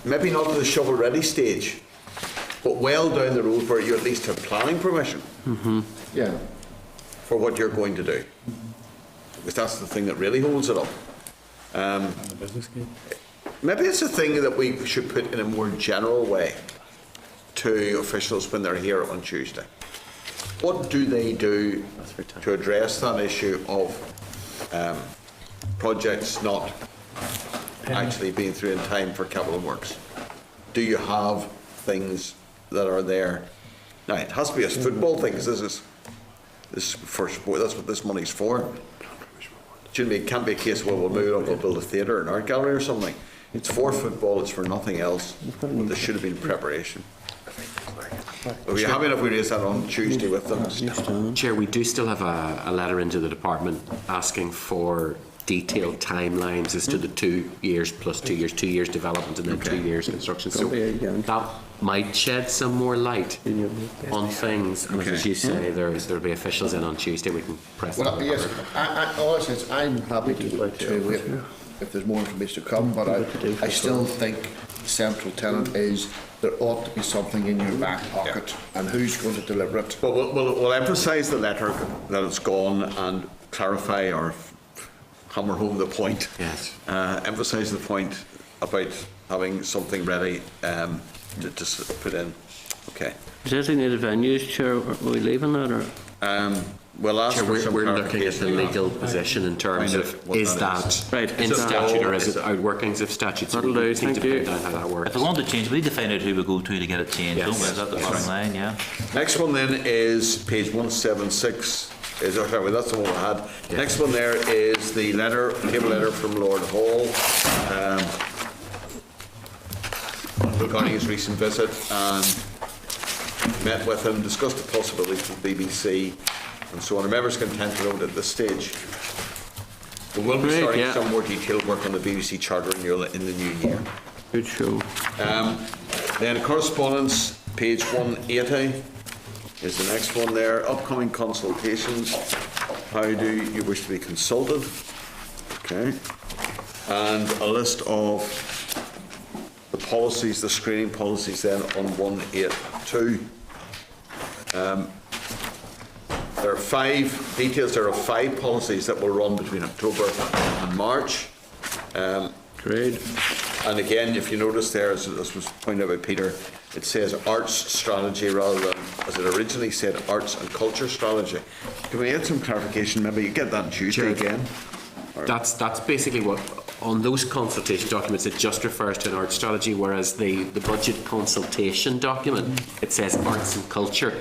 Maybe not to the shovel-ready stage, but well down the road where you at least have planning permission for what you're going to do. Because that's the thing that really holds it up. Maybe it's a thing that we should put in a more general way to officials when they're here on Tuesday. What do they do to address that issue of projects not actually being through in time for capital works? Do you have things that are there? Now, it has to be a football thing, because this is for sport. That's what this money's for. It can't be a case where we'll move it up, we'll build a theatre or an art gallery or something. It's for football, it's for nothing else. But there should have been preparation. Are we happy enough we raise that on Tuesday with them? Chair, we do still have a letter into the department asking for detailed timelines as to the 2 years plus 2 years, 2 years development and then 2 years construction. So that might shed some more light on things. And as you say, there'll be officials in on Tuesday. We can press Well, them. yes, all I say is I'm happy to wait if there's more information to come, but I still think the central tenet is there ought to be something in your back pocket, and who's going to deliver it? Well, we'll emphasise the letter that it's gone and clarify or hammer home the point. Yes. Emphasise the point about having something ready to put in. Okay. Designated venues, Chair, are we leaving that or? We'll ask Chair, for some we're looking at the clarification on that. legal position in terms Find of out what is that that Right. in Is it statute or is is it it- outworkings of statute? So That'll we do, need to thank pin you. down how that works. If we want to change, we need to find out who we go to get it changed, Yes. don't we? Is that the bottom line, yeah? Next one then is page 176, sorry, that's the one we had. Next one there is the table letter from Lord Hall regarding his recent visit, and met with him, discussed the possibilities for the BBC and so on. Are members content to note at this stage? We will be starting some more detailed work on the BBC Charter renewal in the new year. Good show. Then correspondence, page 180 is the next one there. Upcoming consultations. How do you wish to be consulted? Okay. And a list of the policies, the screening policies then on 182. There are 5 details. There are 5 policies that will run between October and March. Great. And again, if you notice there, as was pointed out by Peter, it says arts strategy rather than, as it originally said, arts and culture strategy. Can we add some clarification? Maybe you get that on Tuesday again. That's basically what, on those consultation documents, it just refers to an art strategy, whereas the budget consultation document, it says arts and culture.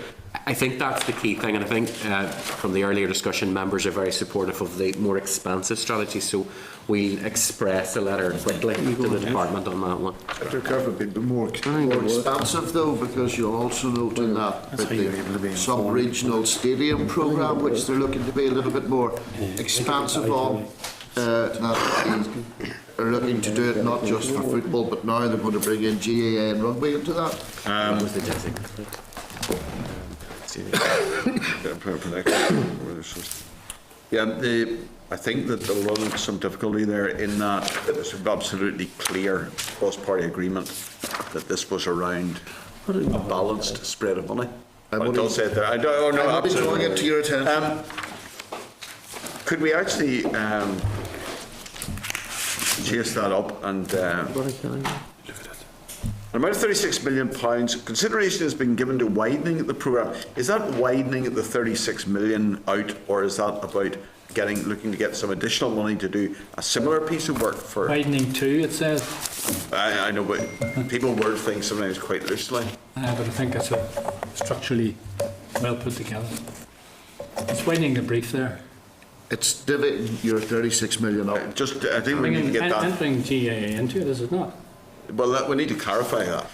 I think that's the key thing, and I think from the earlier discussion, members are very supportive of the more expansive strategy, so we'll express a letter quickly to the department on that one. They're careful, a bit more expansive though, because you'll also note in that the sub-regional stadium programme, which they're looking to be a little bit more expansive on. That they're looking to do it not just for football, but now they're going to bring in GAA and rugby into that. What was the designated? Yeah, I think that they'll run into some difficulty there in that it was absolutely clear cross-party agreement that this was around a balanced spread of money. But it does say it there. I don't know. I'm drawing it to your attention. Could we actually chase that up and an amount of £36 million, consideration has been given to widening the programme. Is that widening the 36 million out, or is that about looking to get some additional money to do a similar piece of work for... Widening 2, it says. I know, but people word things sometimes quite loosely. But I think it's structurally well put together. It's widening the brief there. It's dividing your 36 million up. I think we need to get that... Entering GAA into it, is it not? Well, we need to clarify that.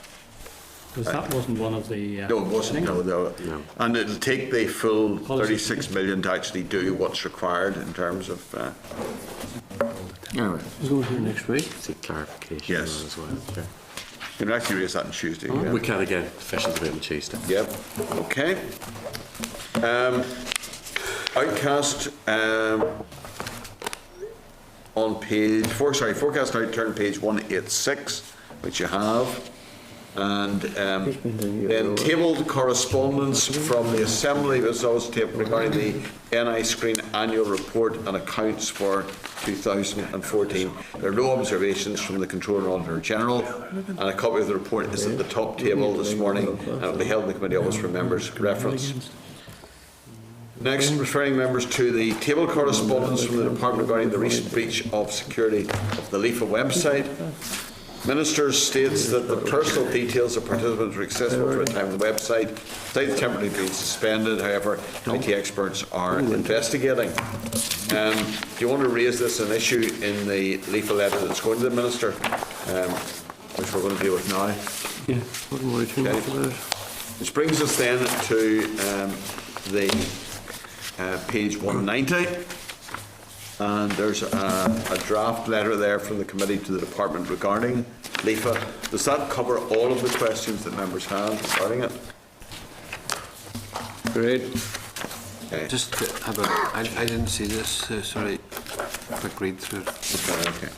Because that wasn't one of the... No, it wasn't. No. And it'll take the full 36 million to actually do what's required in terms of... Anyway. We'll go here next week. See clarification Yes. as well. Sure. You can actually raise that on Tuesday. Yeah. We can again, officials a bit on Tuesday. Yep. Okay. Outcast on page forecast outturn page 186, which you have, and then tabled correspondence from the Assembly results tape regarding the NI Screen annual report and accounts for 2014. There are no observations from the Controller and Auditor General, and a copy of the report is at the top table this morning, and it will be held in the committee office for members' reference. Next, referring members to the table correspondence from the Department regarding the recent breach of security of the LIFA website. Minister states that the personal details of participants were accessible for a time on the website. The site has temporarily been suspended, however, IT experts are investigating. Do you want to raise this an issue in the LIFA letter that's going to the Minister, which we're going to deal with now? Yeah, wouldn't worry too much about it. Which brings us then to the page 190, and there's a draft letter there from the committee to the department regarding LIFA. Does that cover all of the questions that members have regarding it? Great. Okay. Just have I didn't see this, sorry, quick read through it. Okay.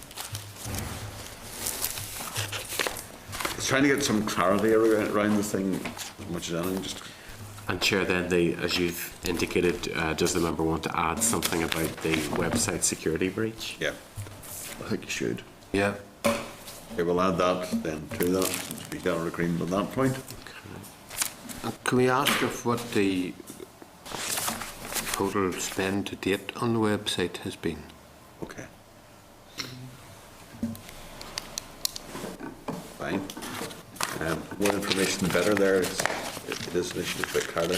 It's trying to get some clarity around the thing as much as anything. And Chair, then, as you've indicated, does the member want to add something about the website security breach? Yeah. I think you should. Yeah. Okay, we'll add that then to that, since we got an agreement on that point. Can we ask if what the total spend to date on the website has been? Okay. Fine. More information the better there. this initiative a bit clarity.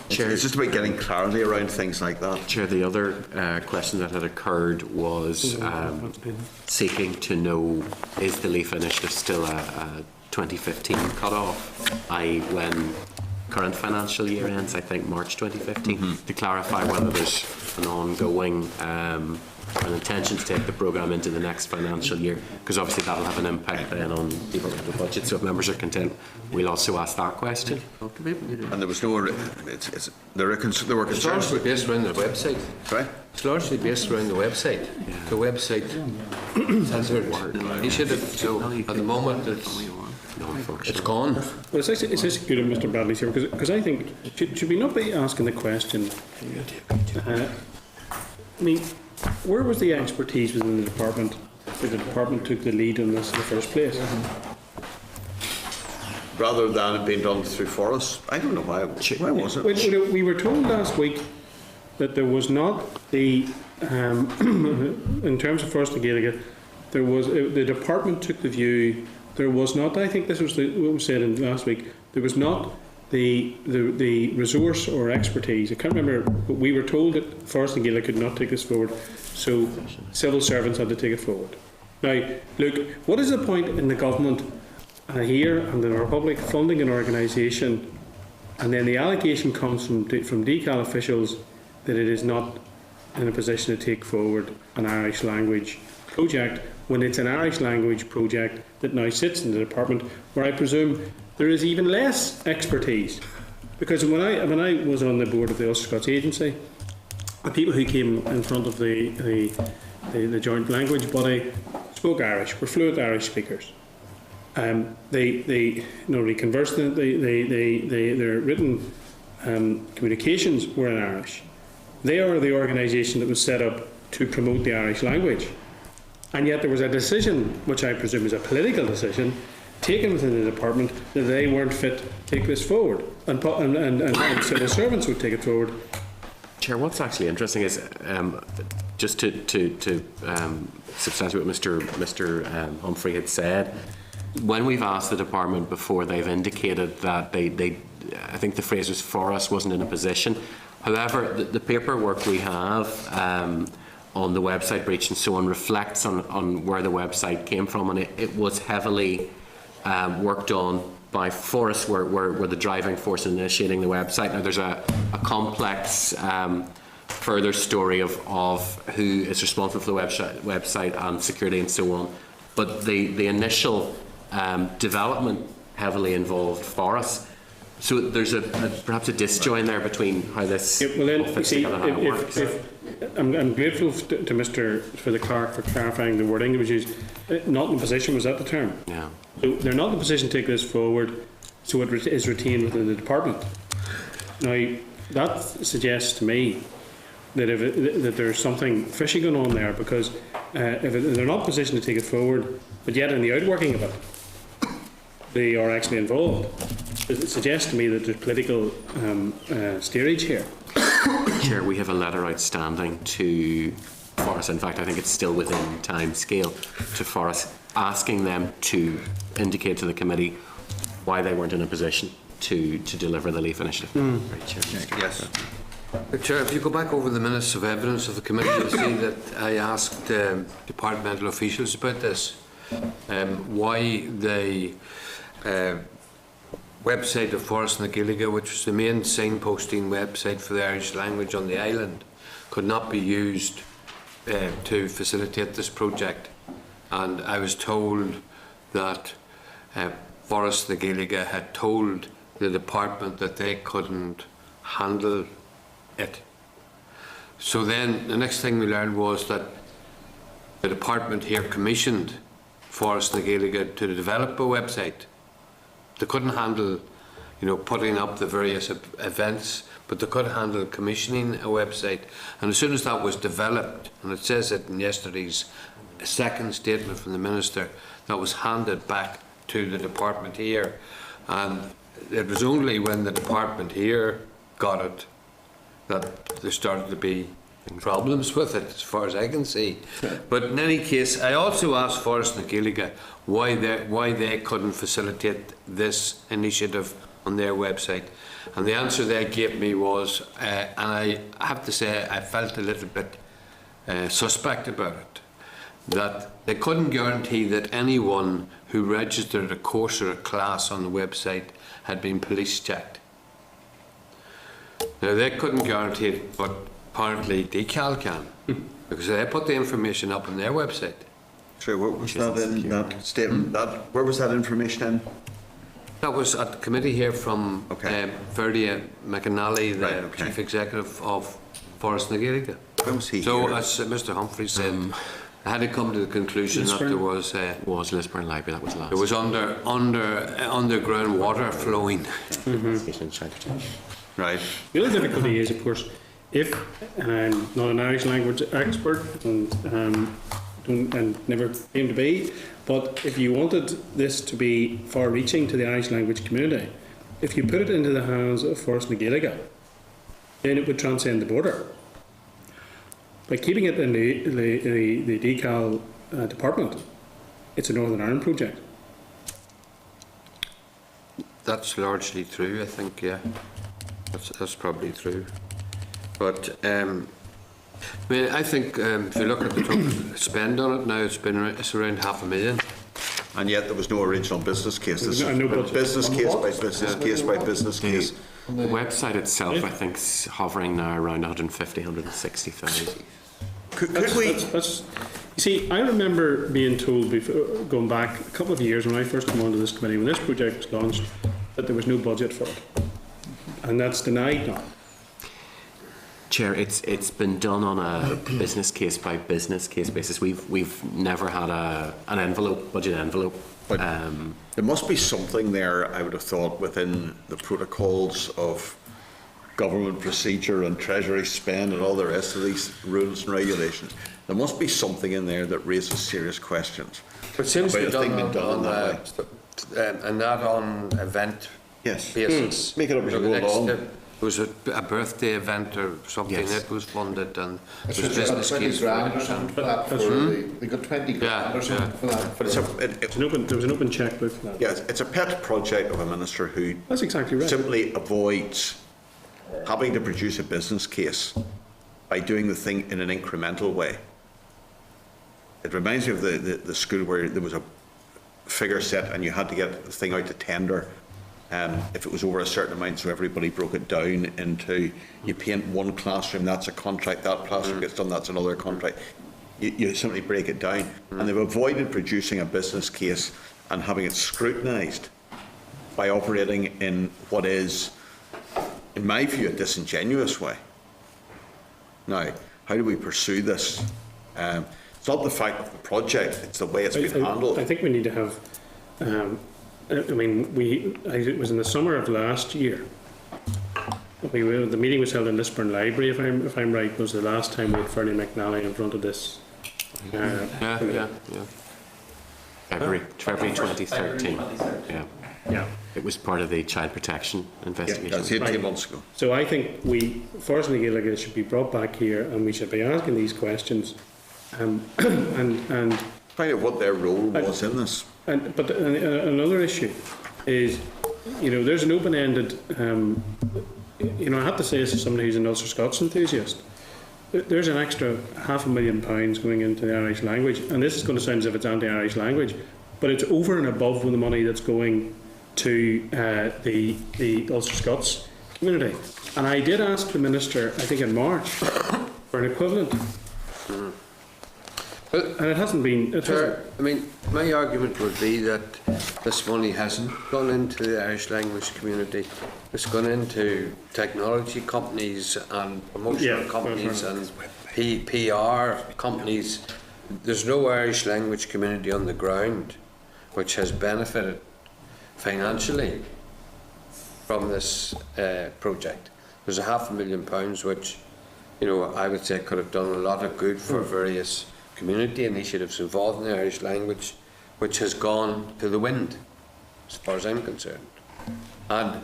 Chair. It's just about getting clarity around things like that. Chair, the other question that had occurred was seeking to know, is the LEAF initiative still a 2015 cut-off, i.e. when current financial year ends, I think March 2015, to clarify whether there's an ongoing an intention to take the programme into the next financial year, because obviously that'll have an impact then on people with the budget. So if members are content, we'll also ask that question. And there was no, there were It's concerns. largely based around the website. Sorry? It's largely based around the website. The website initiative, so at the moment it's gone. Well, it's actually good of Mr. Bradley's here, because I think, should we not be asking the question, I mean, where was the expertise within the department where the department took the lead on this in the first place? Rather than it being done through Forest. I don't know why. Why was it? We were told last week that there was not the, in terms of Forest and Gaeilge, there was, the department took the view, there was not, I think this was what was said in last week, there was not the resource or expertise. I can't remember, but we were told that Forest and Gaeilge could not take this forward, so civil servants had to take it forward. Now, look, what is the point in the government here and in the Republic funding an organisation, and then the allegation comes from DCAL officials that it is not in a position to take forward an Irish language project, when it's an Irish language project that now sits in the department, where I presume there is even less expertise. Because when I was on the board of the Ulster Scots Agency, the people who came in front of the joint language body spoke Irish, were fluent Irish speakers. They not only conversed, their written communications were in Irish. They are the organisation that was set up to promote the Irish language. And yet there was a decision, which I presume is a political decision, taken within the department that they weren't fit to take this forward, and civil servants would take it forward. Chair, what's actually interesting is just to substantiate what Mr. Humphrey had said. When we've asked the department before, they've indicated that they I think the phrase was Forest wasn't in a position. However, the paperwork we have on the website breach and so on reflects on where the website came from, and it was heavily worked on by Forest, were the driving force in initiating the website. Now there's a complex further story of who is responsible for the website and security and so on, but the initial development heavily involved Forest. So there's perhaps a disjoin there between how this fits together and how it works. I'm grateful to Mr. for the clerk for clarifying the wording that was used. Not in a position, was that the term? Yeah. So they're not in a position to take this forward, so it is retained within the department. Now, that suggests to me that that there's something fishy going on there, because if they're not in a position to take it forward, but yet in the outworking of it, they are actually involved, it suggests to me that there's political steerage here. Chair, we have a letter outstanding to Forest. In fact, I think it's still within time scale to Forest, asking them to indicate to the committee why they weren't in a position to deliver the LEAF initiative. Right, Chair. Yes. Chair, if you go back over the minutes of evidence of the committee, you'll see that I asked departmental officials about this, why the website of Forest na Gaeilge, which was the main signposting website for the Irish language on the island, could not be used to facilitate this project. And I was told that Forest na Gaeilge had told the department that they couldn't handle it. So then the next thing we learned was that the department here commissioned Forest na Gaeilge to develop a website. They couldn't handle, putting up the various events, but they could handle commissioning a website. And as soon as that was developed, and it says it in yesterday's second statement from the Minister, that was handed back to the department here. And it was only when the department here got it that there started to be problems with it, as far as I can see. But in any case, I also asked Forest na Gaeilge why they couldn't facilitate this initiative on their website. And the answer they gave me was, and I have to say I felt a little bit suspect about it, that they couldn't guarantee that anyone who registered a course or a class on the website had been police checked. Now, they couldn't guarantee it, but apparently Decal can, because they put the information up on their website. Sorry, what was that in that statement? Where was that information in? That was at the committee here from Okay. Ferdia McAnally, the Right, okay. Chief Executive of Forest na Gaeilge. When was he So, here? as Mr Humphreys said, I had to come to the conclusion that there was Lisburn Library, that was last. there was underground water flowing. Right. The other difficulty is, of course, if, and I'm not an Irish language expert and never claim to be, but if you wanted this to be far-reaching to the Irish language community, if you put it into the hands of Forest na Gaeilge, then it would transcend the border. By keeping it in the Decal department, it's a Northern Ireland project. That's largely true, I think, yeah. That's probably true. But, I mean, I think if you look at the total spend on it now, it's around $500,000. And yet there was no original business case. This No, no is budget. business case by business case by business case. The website itself, I think, is hovering now around 150, 160,000. Could we? That's, you see, I remember being told, before, going back a couple of years when I first came onto this committee, when this project was launched, that there was no budget for it. And that's denied now. Chair, it's been done on a business case by business case basis. We've never had an budget envelope. But there must be something there, I would have thought, within the protocols of government procedure and treasury spend and all the rest of these rules and regulations. There must be something in there that raises serious questions. It seems to be about a thing done being done on that way. and not on event Yes. basis. Make it up as you go along. It was a birthday event or something Yes. that was funded, and it They was business case. grand or something for that. They got 20 grand or something for that. But There was an open checkbook for that. yes, it's a pet project of a minister who That's exactly right. simply avoids having to produce a business case by doing the thing in an incremental way. It reminds me of the school where there was a figure set and you had to get the thing out to tender if it was over a certain amount, so everybody broke it down into, you paint one classroom, that's a contract, that classroom gets done, that's another contract. You simply break it down. And they've avoided producing a business case and having it scrutinised by operating in what is, in my view, a disingenuous way. Now, how do we pursue this? It's not the fact of the project, it's the way it's been handled. I think we need to have, I mean, it was in the summer of last year. The meeting was held in Lisburn Library, if I'm right, was the last time we had Fernie McNally in front of this. Yeah. February 2013. Yeah. It was part of the child protection Yeah, investigation. that's 18 months ago. So I think Forest na Gaeilge should be brought back here and we should be asking these questions. And Find out what their role was in this. But another issue is, there's an open-ended, I have to say this as somebody who's an Ulster Scots enthusiast, there's an extra £500,000 going into the Irish language, and this is going to sound as if it's anti-Irish language, but it's over and above the money that's going to the Ulster Scots community. And I did ask the Minister, I think in March, for an equivalent. And it hasn't been. I mean, my argument would be that this money hasn't gone into the Irish language community. It's gone into technology companies and promotional companies and PR companies. There's no Irish language community on the ground which has benefited financially from this project. There's £500,000 which, I would say could have done a lot of good for various community initiatives involved in the Irish language, which has gone to the wind, as far as I'm concerned. And,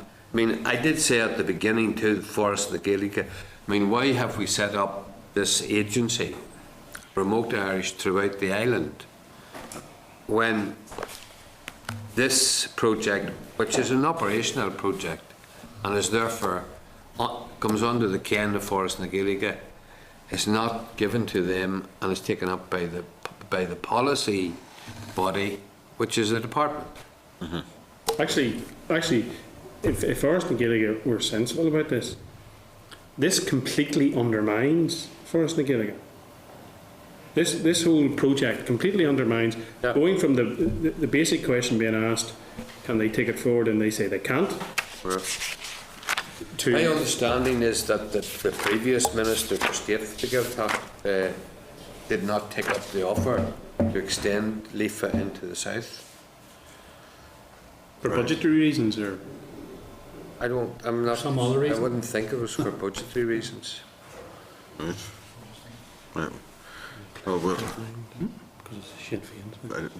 I did say at the beginning to Forest na Gaeilge, why have we set up this agency, Promote Irish, throughout the island, when this project, which is an operational project and is therefore comes under the ken of Forest na Gaeilge, is not given to them and is taken up by the policy body, which is the department. Actually, if Forest na Gaeilge were sensible about this completely undermines Forest na Gaeilge. This whole project completely undermines, going from the basic question being asked, can they take it forward, and they say they can't. My understanding is that the previous Minister for State to give talk did not take up the offer to extend LIFA into the south. For budgetary reasons, or I'm not. Some other reason? I wouldn't think it was for budgetary reasons. Right. Oh, well, because it's Sinn Féin.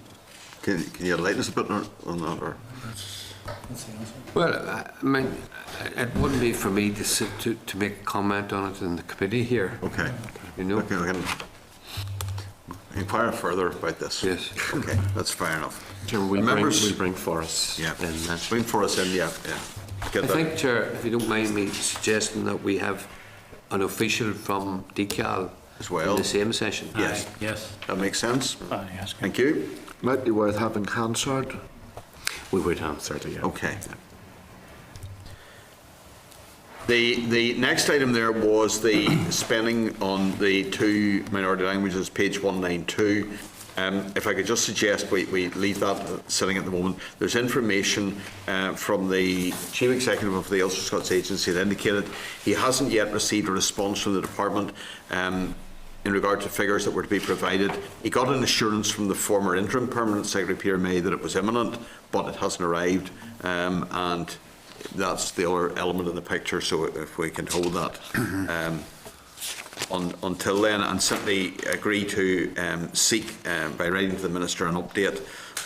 can you enlighten us a bit on that? Or? Well, I mean, it wouldn't be for me to make a comment on it in the committee here. Okay. You know. Okay, we can inquire further about this. Yes. Okay, that's fair enough. Chairman, we'll bring Forrest Yeah. in. Bring Forrest in. Yeah. Get I that. think, Chair, if you don't mind me suggesting that we have an official from DCAL As well. in the same session. Yes. Yes. That makes sense. Yes. Thank you. Might be worth having Hansard. We would have, certainly, yeah. Okay. The next item there was the spending on the two minority languages, page 192. If I could just suggest we leave that sitting at the moment. There's information from the Chief Executive of the Ulster Scots Agency that indicated he hasn't yet received a response from the department in regard to figures that were to be provided. He got an assurance from the former interim permanent secretary Peter May that it was imminent, but it hasn't arrived, and that's the other element in the picture. So if we can hold that until then, and simply agree to seek by writing to the Minister an update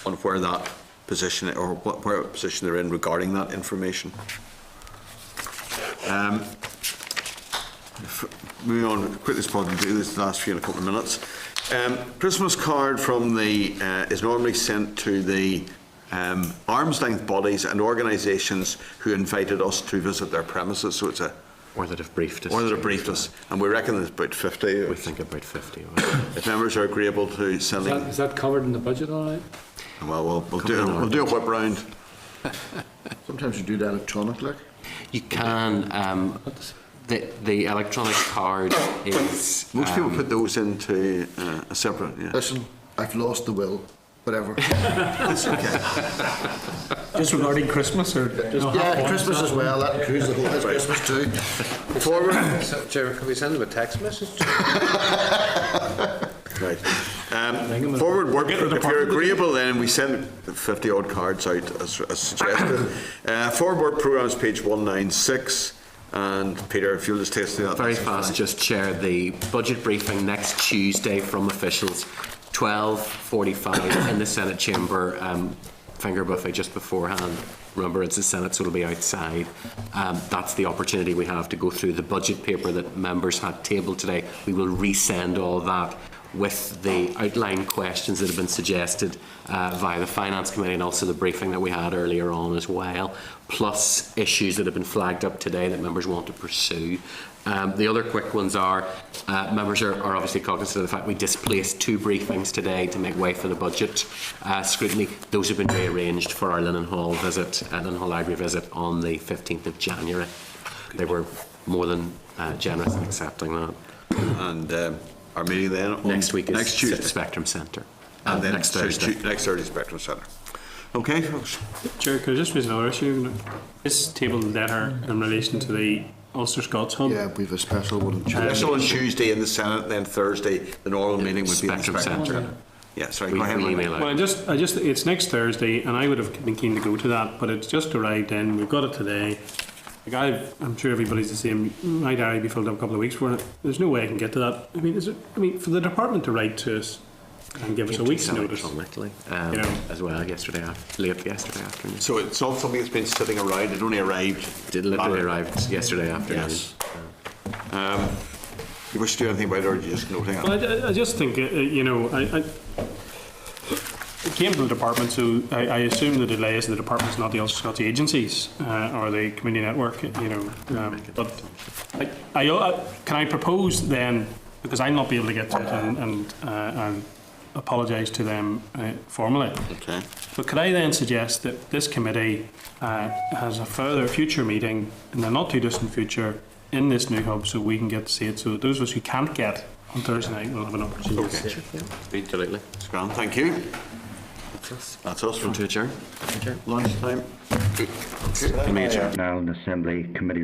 on where that position, or where position they're in regarding that information. Moving on quickly as possible, do this last few in a couple of minutes. Christmas card from the is normally sent to the arm's length bodies and organisations who invited us to visit their premises. So it's a Or that have briefed us. or that have briefed us, and we reckon there's about 50. We think about 50. If members are agreeable to sending, Is that covered in the budget, all right? well, we'll do a whip round. Sometimes you do that electronically. You can, the electronic card is... Most people put those into a separate. Yeah. Listen, I've lost the will. Whatever. That's okay. Just regarding Christmas, or Yeah, Christmas as well. That includes the whole Christmas too. Forward. So, Chair, can we send them a text message? Right. Forward work. If you're agreeable, then we send 50 odd cards out as suggested. Forward work programmes, page 196. And Peter, if you'll just take us through that. Very fast, just share the budget briefing next Tuesday from officials, 12:45 in the Senate chamber. Finger buffet just beforehand. Remember, it's the Senate, so it'll be outside. That's the opportunity we have to go through the budget paper that members had tabled today. We will resend all that with the outline questions that have been suggested via the Finance Committee, and also the briefing that we had earlier on as well, plus issues that have been flagged up today that members want to pursue. The other quick ones are, members are obviously cognizant of the fact we displaced 2 briefings today to make way for the budget scrutiny. Those have been rearranged for our Linen Hall visit, Linen Hall Library visit on the 15th of January. They were more than generous in accepting that. And our meeting then on Next week is next Tuesday. Spectrum Centre. And then next Thursday. Next Thursday, Spectrum Centre. Okay, folks. Chair, could I just raise another issue? This tabled letter in relation to the Ulster Scots Hub. Yeah, we've a special one on Tuesday. Special on Tuesday in the Senate, then Thursday the normal meeting would be in the Spectrum Spectrum Centre. Centre. Yeah, sorry. We Go ahead. email Well, out. I just, it's next Thursday, and I would have been keen to go to that, but it's just arrived in. We've got it today. Like I'm sure everybody's the same. My diary will be filled up a couple of weeks for it. There's no way I can get to that. I mean, for the department to write to us and give us a week's notice. Electronically, You know. as well, late yesterday afternoon. So it's not something that's been sitting around. It only arrived. Did literally arrived yesterday afternoon. Yes. You wish to do anything about it, or are you just noting it? Well, I just think, came to the department, so I assume the delay is the department's not the Ulster Scots agencies or the community network, you know. But can I propose then, because I'll not be able to get to it, and apologise to them formally. Okay. But could I then suggest that this committee has a further future meeting in the not too distant future in this new hub, so we can get to see it, so that those of us who can't get on Thursday night will have an opportunity to see it. Absolutely. That's grand, thank you. That's us from To adjourn. lunchtime. Major. Ireland Assembly Committee